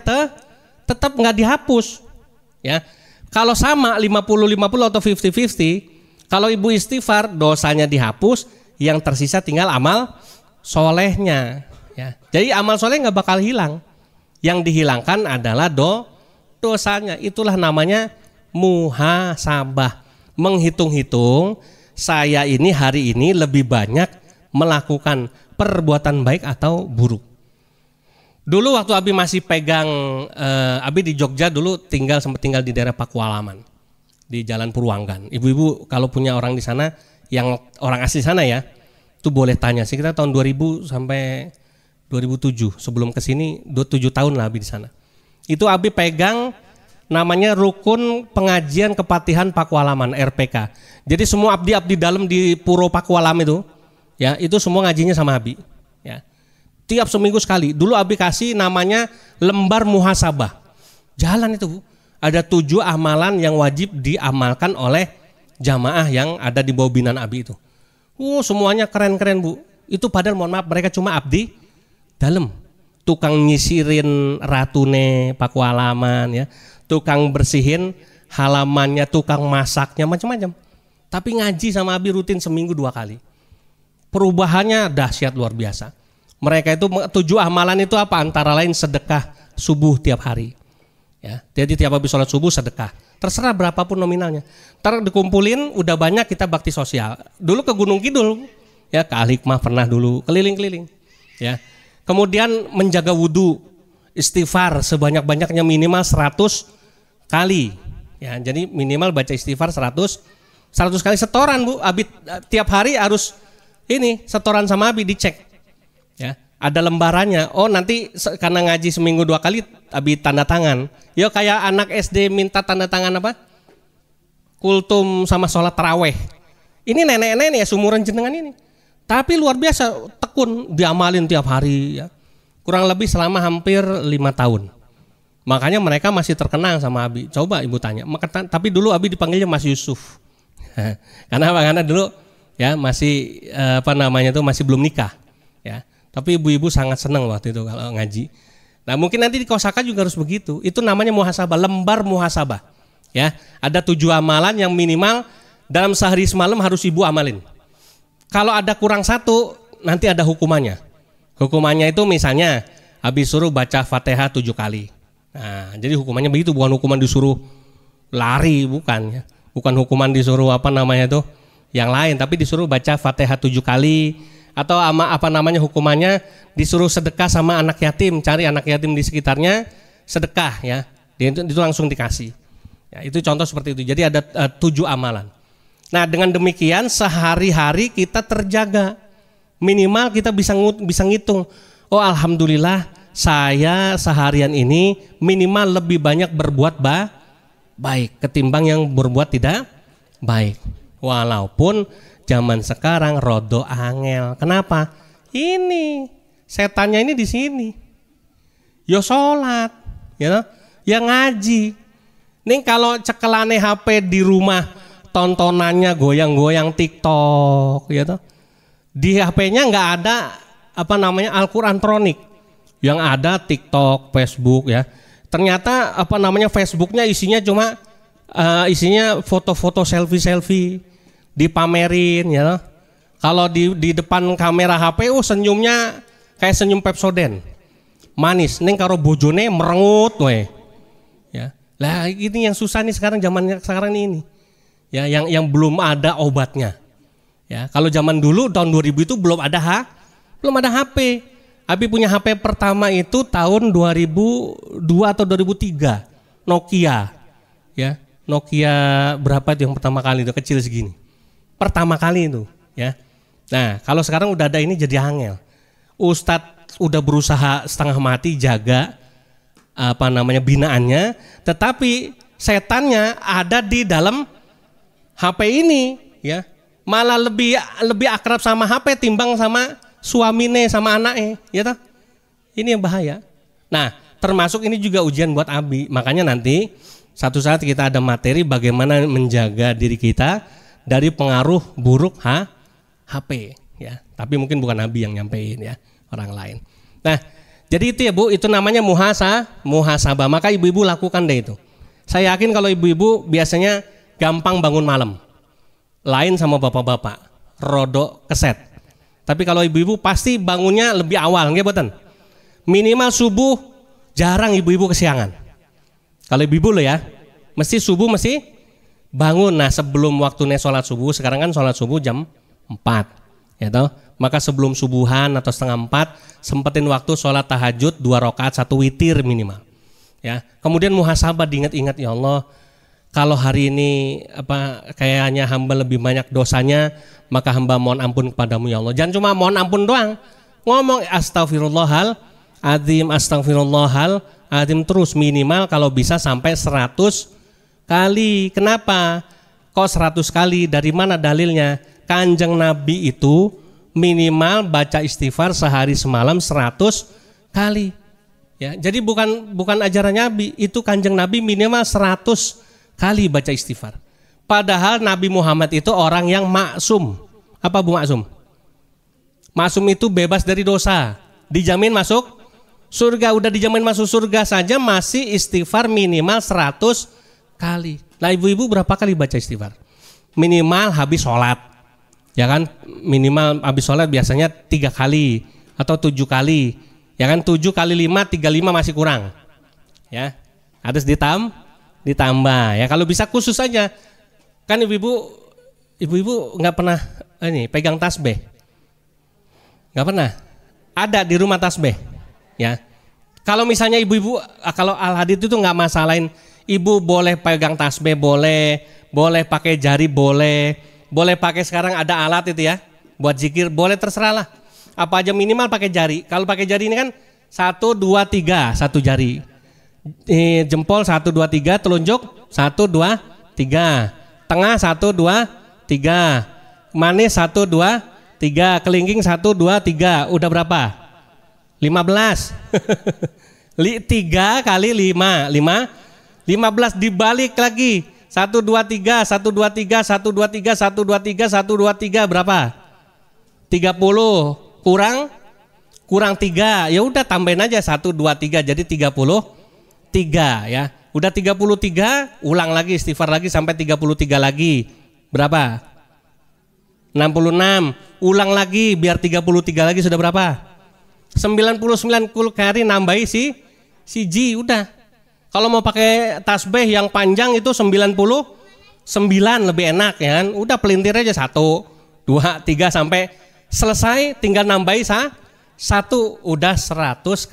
tetap nggak dihapus. Ya. Kalau sama 50-50 atau 50-50, kalau ibu istighfar dosanya dihapus, yang tersisa tinggal amal solehnya. Ya. Jadi amal soleh nggak bakal hilang. Yang dihilangkan adalah dosanya. Itulah namanya muhasabah. Menghitung-hitung saya ini hari ini lebih banyak melakukan perbuatan baik atau buruk. Dulu waktu Abi masih pegang, Abi di Jogja dulu sempat tinggal di daerah Pakualaman di Jalan Purwanggan. Ibu-ibu kalau punya orang di sana yang orang asli sana ya, itu boleh tanya sih. Kita tahun 2000 sampai 2007 sebelum kesini 27 tahun lah Abi di sana. Itu Abi pegang namanya Rukun Pengajian Kepatihan Pakualaman RPK. Jadi semua abdi-abdi dalam di Puro Pakualam itu, ya itu semua ngajinya sama Abi. Ya, tiap seminggu sekali. Dulu Abi kasih namanya lembar muhasabah. Jalan itu Bu. Ada 7 amalan yang wajib diamalkan oleh jamaah yang ada di bawah binaan Abi itu. Semuanya keren-keren Bu. Itu padahal mohon maaf mereka cuma abdi dalam. Tukang nyisirin ratune Pakualaman ya. Tukang bersihin halamannya, tukang masaknya, macam-macam. Tapi ngaji sama Abi rutin seminggu 2 kali. Perubahannya dahsyat luar biasa. Mereka itu 7 amalan itu apa? Antara lain sedekah subuh tiap hari. Ya, jadi tiap habis sholat subuh sedekah. Terserah berapapun nominalnya. Ntar dikumpulin udah banyak kita bakti sosial. Dulu ke Gunung Kidul, ya ke Al-Hikmah pernah dulu keliling-keliling. Ya. Kemudian menjaga wudhu, istighfar sebanyak-banyaknya minimal 100 kali. Ya, jadi minimal baca istighfar 100 kali setoran Bu. Abi tiap hari harus ini setoran sama Abi dicek. Ya, ada lembarannya. Oh nanti karena ngaji seminggu 2 kali Abi tanda tangan. Yo kayak anak SD minta tanda tangan apa? Kultum sama sholat taraweh. Ini nenek-nenek ya sumuran jenengan ini. Tapi luar biasa tekun diamalin tiap hari ya. Kurang lebih selama hampir 5 tahun. Makanya mereka masih terkenang sama Abi. Coba ibu tanya. Tapi dulu Abi dipanggilnya Mas Yusuf. Karena dulu ya masih masih belum nikah ya. Tapi ibu-ibu sangat senang waktu itu kalau ngaji. Nah mungkin nanti di Kosaka juga harus begitu. Itu namanya muhasabah, lembar muhasabah. Ya, ada 7 amalan yang minimal dalam sehari semalam harus ibu amalin. Kalau ada kurang 1, nanti ada hukumannya. Hukumannya itu misalnya habis suruh baca Fatihah 7 kali. Nah, jadi hukumannya begitu, bukan hukuman disuruh lari, bukan ya. Bukan hukuman disuruh yang lain, tapi disuruh baca Fatihah 7 kali. Atau hukumannya disuruh sedekah sama anak yatim, cari anak yatim di sekitarnya sedekah ya, itu langsung dikasih ya, itu contoh seperti itu. Jadi ada 7 amalan. Nah dengan demikian sehari-hari kita terjaga, minimal kita bisa ngitung, oh alhamdulillah saya seharian ini minimal lebih banyak berbuat baik ketimbang yang berbuat tidak baik. Walaupun zaman sekarang rodo angel. Kenapa? Ini setannya ini di sini. Yo sholat, ya, ngaji. Nih kalau cekelane HP di rumah tontonannya goyang-goyang TikTok, ya toh. Di HP-nya nggak ada Al-Quran Tronik. Yang ada TikTok, Facebook ya. Ternyata Facebooknya isinya cuma isinya foto-foto selfie. Dipamerin ya. Kalau di depan kamera HP senyumnya kayak senyum Pepsodent. Manis, neng karo bojone merengut we. Ya. Lah ini yang susah nih sekarang zaman sekarang ini. ya, yang belum ada obatnya. Ya, kalau zaman dulu tahun 2000 itu belum ada HP. Abi punya HP pertama itu tahun 2002 atau 2003, Nokia. Ya, Nokia berapa itu yang pertama kali itu, kecil segini. Pertama kali itu, ya. Nah, kalau sekarang udah ada ini jadi angel. Ustadz udah berusaha setengah mati jaga binaannya, tetapi setannya ada di dalam HP ini, ya. Malah lebih akrab sama HP timbang sama suamine sama anaknya, ya toh? Ini yang bahaya. Nah, termasuk ini juga ujian buat Abi. Makanya nanti satu saat kita ada materi bagaimana menjaga diri kita dari pengaruh buruk HP, ya. Tapi mungkin bukan Abi yang nyampein, ya, orang lain. Nah, jadi itu ya Bu, itu namanya muhasabah. Maka ibu-ibu lakukan deh itu. Saya yakin kalau ibu-ibu biasanya gampang bangun malam. Lain sama bapak-bapak, rodok keset. Tapi kalau ibu-ibu pasti bangunnya lebih awal, nggih boten? Minimal subuh, jarang ibu-ibu kesiangan. Kalau ibu-ibu loh ya, mesti subuh mesti bangun. Nah, sebelum waktunya sholat subuh, sekarang kan sholat subuh jam 4, ya toh? Maka sebelum subuhan atau setengah 4, sempetin waktu sholat tahajud 2 rakaat 1 witir minimal. Ya, kemudian muhasabah, diingat-ingat, ya Allah, kalau hari ini kayaknya hamba lebih banyak dosanya, maka hamba mohon ampun kepadamu ya Allah. Jangan cuma mohon ampun doang, ngomong astagfirullahaladzim terus, minimal kalau bisa sampai 100 kali. Kenapa? Kok 100 kali? Dari mana dalilnya? Kanjeng Nabi itu minimal baca istighfar sehari semalam 100 kali. Ya, jadi bukan ajaran Nabi, itu Kanjeng Nabi minimal 100 kali baca istighfar. Padahal Nabi Muhammad itu orang yang maksum. Apa Bu maksum? Maksum itu bebas dari dosa, dijamin masuk surga. Udah dijamin masuk surga saja masih istighfar minimal 100 kali. Nah, ibu-ibu berapa kali baca istighfar? Minimal habis sholat, ya kan? Minimal habis sholat biasanya 3 kali atau 7 kali, ya kan? 7 kali 5, 35 masih kurang, ya. Harus ditambah, ya. Kalau bisa khusus aja. Kan ibu-ibu nggak pernah pegang tasbih, nggak pernah. Ada di rumah tasbih, ya. Kalau misalnya ibu-ibu, kalau Al-Hadid itu nggak masalahin, ibu boleh pegang tasbih, boleh pakai jari, boleh pakai, sekarang ada alat itu ya, buat zikir, boleh, terserah lah. Apa aja minimal pakai jari. Kalau pakai jari ini kan 1, 2, 3, 1 jari. Jempol 1, 2, 3, telunjuk 1, 2, 3. Tengah 1, 2, 3, manis 1, 2, 3, kelingking 1, 2, 3, udah berapa? 15. 3 kali 5, 15, dibalik lagi 1, 2, 3, 1, 2, 3, 1, 2, 3, 1, 2, 3, 1, 2, 3, berapa? 30, kurang 3, ya udah tambahin aja 1, 2, 3, jadi 33, ya. Udah 33, ulang lagi istighfar lagi sampai 33 lagi. Berapa? 66. Ulang lagi biar 33 lagi, sudah berapa? 99 kali nambahi si J, udah. Kalau mau pakai tasbih yang panjang itu 99 lebih enak, ya kan? Udah pelintir aja 1, 2, 3 sampai selesai, tinggal nambahi 1, udah 100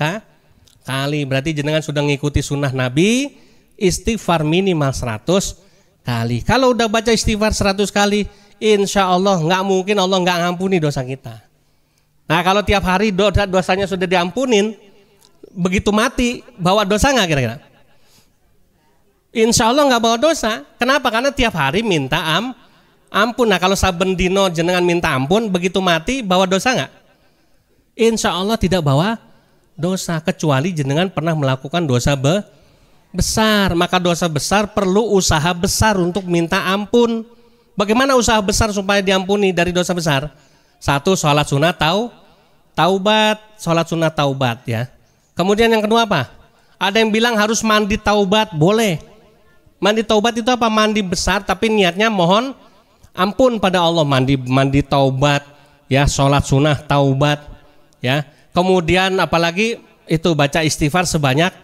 kali. Berarti jenengan sudah ngikuti sunnah Nabi, istighfar minimal 100 kali. Kalau udah baca istighfar 100 kali, insya Allah nggak mungkin Allah nggak ngampuni dosa kita. Nah, kalau tiap hari dosanya sudah diampunin, begitu mati bawa dosa nggak kira-kira? Insya Allah nggak bawa dosa. Kenapa? Karena tiap hari minta ampun. Nah, kalau saben dino jenengan minta ampun, begitu mati bawa dosa nggak? Insya Allah tidak bawa dosa, kecuali jenengan pernah melakukan dosa besar. Maka dosa besar perlu usaha besar untuk minta ampun. Bagaimana usaha besar supaya diampuni dari dosa besar? 1, sholat sunat taubat, sholat sunat taubat, ya. Kemudian yang kedua apa? Ada yang bilang harus mandi taubat, boleh. Mandi taubat itu apa? Mandi besar tapi niatnya mohon ampun pada Allah. Mandi taubat, ya, sholat sunat taubat, ya. Kemudian apalagi itu baca istighfar sebanyak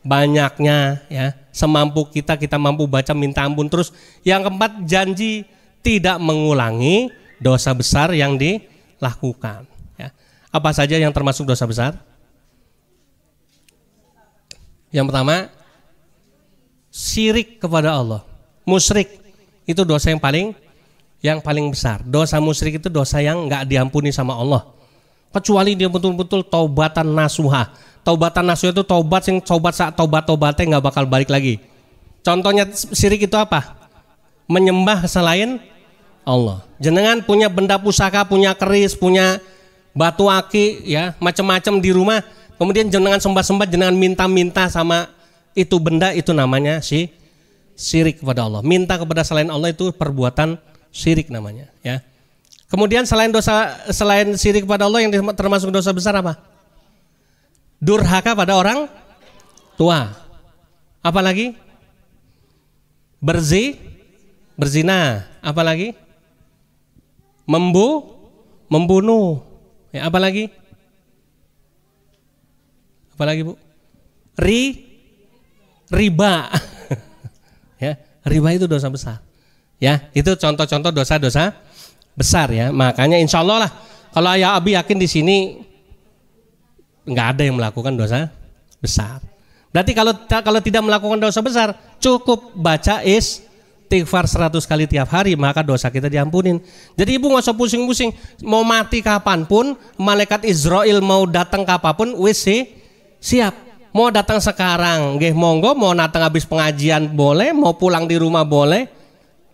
banyaknya ya, semampu kita mampu baca minta ampun terus. Yang keempat, janji tidak mengulangi dosa besar yang dilakukan ya. Apa saja yang termasuk dosa besar? Yang pertama, syirik kepada Allah. Musyrik itu dosa yang paling besar. Dosa musyrik itu dosa yang enggak diampuni sama Allah. Kecuali dia betul-betul taubatan nasuha. Taubatan nasuha itu taubat sing saat taubatnya enggak bakal balik lagi. Contohnya syirik itu apa? Menyembah selain Allah. Jenengan punya benda pusaka, punya keris, punya batu aki ya, macam-macam di rumah. Kemudian jenengan sembah-sembah, jenengan minta-minta sama itu benda, itu namanya syirik kepada Allah. Minta kepada selain Allah itu perbuatan syirik namanya ya. Kemudian selain syirik kepada Allah yang termasuk dosa besar apa? Durhaka pada orang tua. Apalagi? Berzina. Apalagi? Membunuh. Ya, apalagi? Apalagi Bu? Riba. Ya, riba itu dosa besar. Ya, itu contoh-contoh dosa-dosa besar ya. Makanya insya Allah lah, kalau Ayah Abi yakin di sini nggak ada yang melakukan dosa besar. Berarti kalau tidak melakukan dosa besar, cukup baca istighfar 100 kali tiap hari, maka dosa kita diampunin. Jadi ibu nggak usah pusing-pusing, mau mati kapanpun, malaikat Israel mau datang kapanpun, wis siap. Mau datang sekarang, nggih monggo, mau datang habis pengajian boleh, mau pulang di rumah boleh,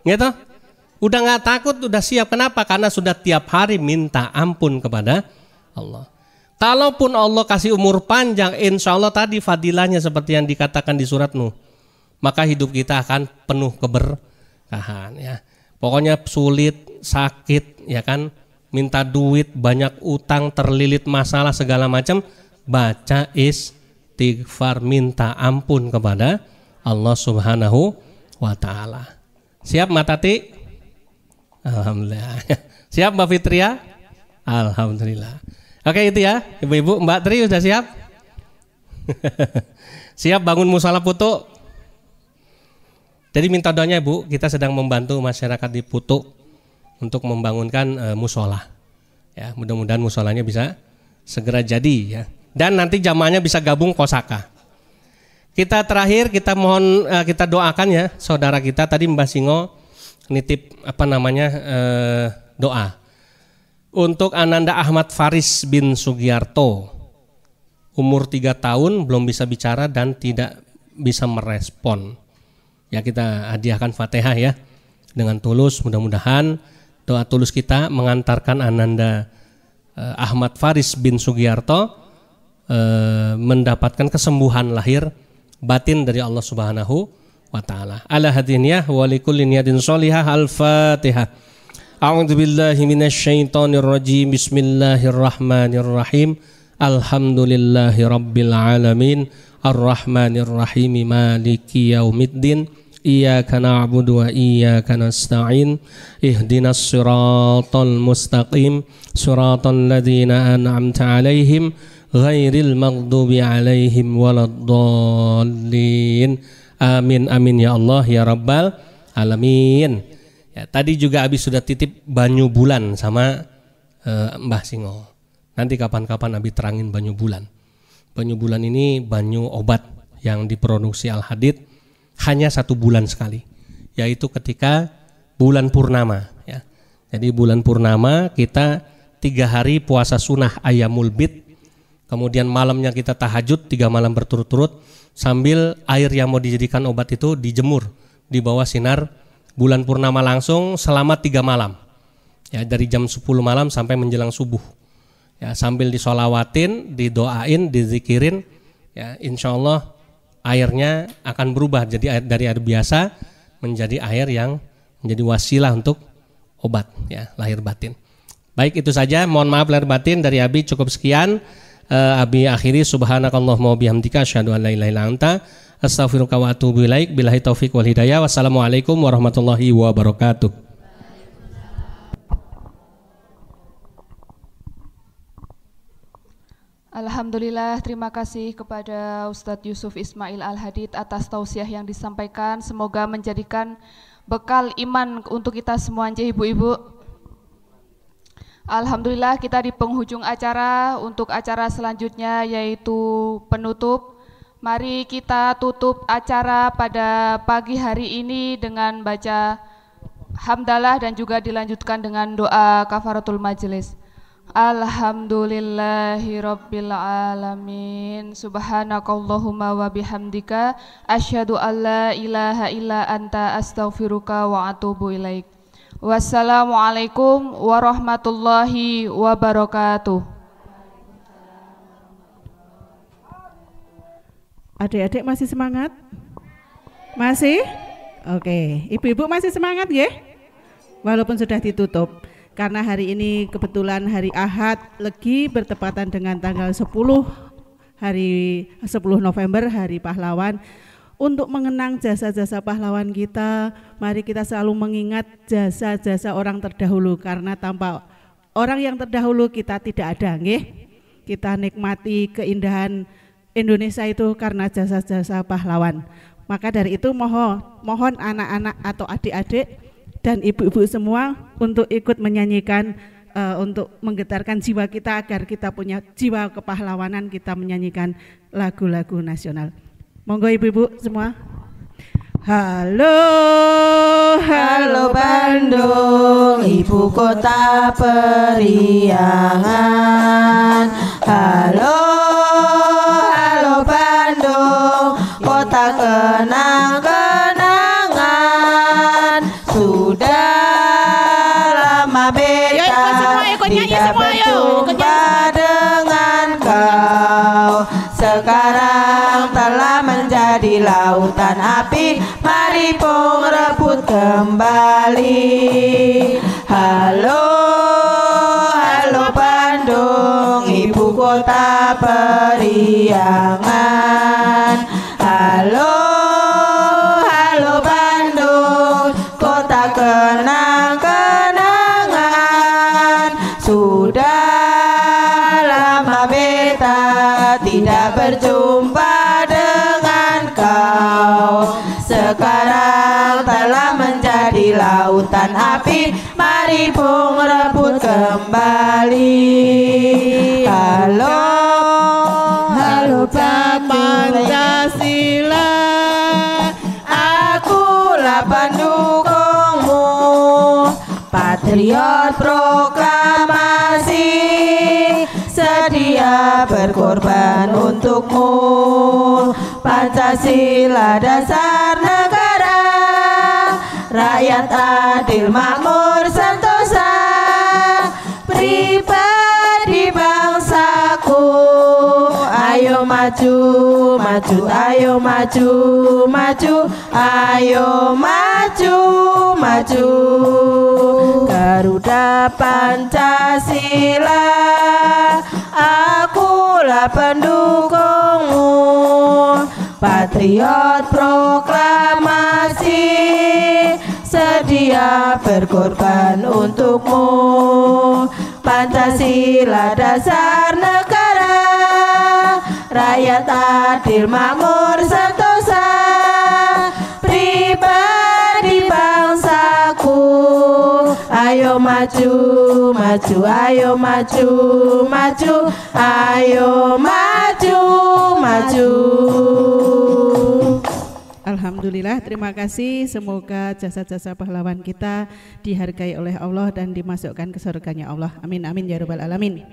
gitu. Udah nggak takut, udah siap. Kenapa? Karena sudah tiap hari minta ampun kepada Allah. Kalaupun Allah kasih umur panjang, insya Allah tadi fadilahnya seperti yang dikatakan di surat Nuh, maka hidup kita akan penuh keberkahan ya. Pokoknya sulit, sakit, ya kan, minta duit, banyak utang, terlilit masalah segala macam, baca istighfar, minta ampun kepada Allah Subhanahu wa Ta'ala. Siap Mbak Tati? Alhamdulillah. Siap Mbak Fitria? Alhamdulillah. Oke itu ya, ibu-ibu. Mbak Tri sudah siap? Siap bangun musala Putu? Jadi minta doanya Bu, kita sedang membantu masyarakat di Putu untuk membangunkan musola. Ya, mudah-mudahan musolanya bisa segera jadi ya. Dan nanti jamaahnya bisa gabung kosaka. Kita terakhir kita mohon kita doakan ya saudara kita tadi Mbak Singo nitip doa untuk Ananda Ahmad Faris bin Sugiarto, umur 3 tahun, belum bisa bicara dan tidak bisa merespon. Ya kita hadiahkan Fatihah ya dengan tulus, mudah-mudahan doa tulus kita mengantarkan Ananda Ahmad Faris bin Sugiarto mendapatkan kesembuhan lahir batin dari Allah Subhanahu wa Ta'ala. Ala hadiniyah wa likulli niyatin sholihah. Al-Fatihah. A'udzu billahi minasyaitonir rajim. Bismillahirrahmanirrahim. Alhamdulillahi rabbil alamin. Arrahmanir rahim. Maliki yaumiddin. Iyyaka na'budu wa iyyaka nasta'in. Ihdinas siratal mustaqim. Siratal ladzina an'amta 'alaihim ghairil maghdubi 'alaihim waladdallin. Amin amin ya Allah ya rabbal alamin. Ya, tadi juga Abi sudah titip banyu bulan sama Mbah Singo. Nanti kapan-kapan Abi terangin banyu bulan. Banyu bulan ini banyu obat yang diproduksi Al Hadid hanya 1 bulan sekali, yaitu ketika bulan purnama. Ya. Jadi bulan purnama kita 3 hari puasa sunnah Ayyamul Bid, kemudian malamnya kita tahajud 3 malam berturut-turut, sambil air yang mau dijadikan obat itu dijemur di bawah sinar bulan purnama langsung selama 3 malam. Ya, dari jam 10 malam sampai menjelang subuh. Ya, sambil disolawatin, didoain, dizikirin, ya insya Allah airnya akan berubah jadi air dari air biasa menjadi air yang menjadi wasilah untuk obat ya lahir batin. Baik itu saja, mohon maaf lahir batin dari Abi, cukup sekian. Abi akhiri subhanakallahumma bihamdika asyhadu an la ilaha illa anta astaghfiruka wa atubu ilaik. Billahi taufik wal hidayah. Wassalamualaikum warahmatullahi wabarakatuh. Alhamdulillah, terima kasih kepada Ustadz Yusuf Ismail Al-Hadid atas tausiah yang disampaikan. Semoga menjadikan bekal iman untuk kita semua, ibu-ibu. Alhamdulillah, kita di penghujung acara. Untuk acara selanjutnya yaitu penutup. Mari kita tutup acara pada pagi hari ini dengan baca hamdalah dan juga dilanjutkan dengan doa kafaratul majelis. Alhamdulillahirabbil alamin. Subhanakallahumma wa bihamdika asyhadu an la ilaha illa anta astaghfiruka wa atubu ilaik. Wassalamualaikum warahmatullahi wabarakatuh. Adik-adik masih semangat? Masih? Oke, ibu-ibu masih semangat ya? Walaupun sudah ditutup. Karena hari ini kebetulan hari Ahad Legi bertepatan dengan tanggal 10 November, Hari Pahlawan. Untuk mengenang jasa-jasa pahlawan kita, mari kita selalu mengingat jasa-jasa orang terdahulu, karena tanpa orang yang terdahulu kita tidak ada, nggih. Kita nikmati keindahan Indonesia itu karena jasa-jasa pahlawan. Maka dari itu mohon anak-anak atau adik-adik dan ibu-ibu semua untuk ikut menyanyikan, untuk menggetarkan jiwa kita agar kita punya jiwa kepahlawanan, kita menyanyikan lagu-lagu nasional. Monggo ibu-ibu semua. Halo, halo Bandung, ibu kota periangan. Halo, halo Bandung, kota kenang-kenangan. Sudah lama beta tidak berjumpa dengan kau. Sekarang telah menjadi lautan api, mari pun rebut kembali. Halo, halo Bandung, ibu kota periangan. Halo, halo Bandung, kota kenang-kenangan. Sudah lama beta tidak berjumpa dengan kau. Sekarang telah menjadi lautan api, mari pun rebut kembali. Halo, halo Pancasila, akulah pendukungmu, patriot proklamasi, sedia berkorban untukmu. Pancasila dasar negara, rakyat adil makmur sentosa, pribadi bangsaku. Ayo maju, maju, ayo maju, maju, ayo maju, maju. Garuda Pancasila, akulah pendukungmu, patriot proklamasi, sedia berkorban untukmu. Pancasila dasar negara, rakyat adil makmur sentosa, pribadi bangsaku. Ayo maju, maju, ayo maju, maju, ayo maju, maju. Alhamdulillah, terima kasih. Semoga jasa-jasa pahlawan kita dihargai oleh Allah dan dimasukkan ke surganya Allah. Amin, amin ya rabbal alamin.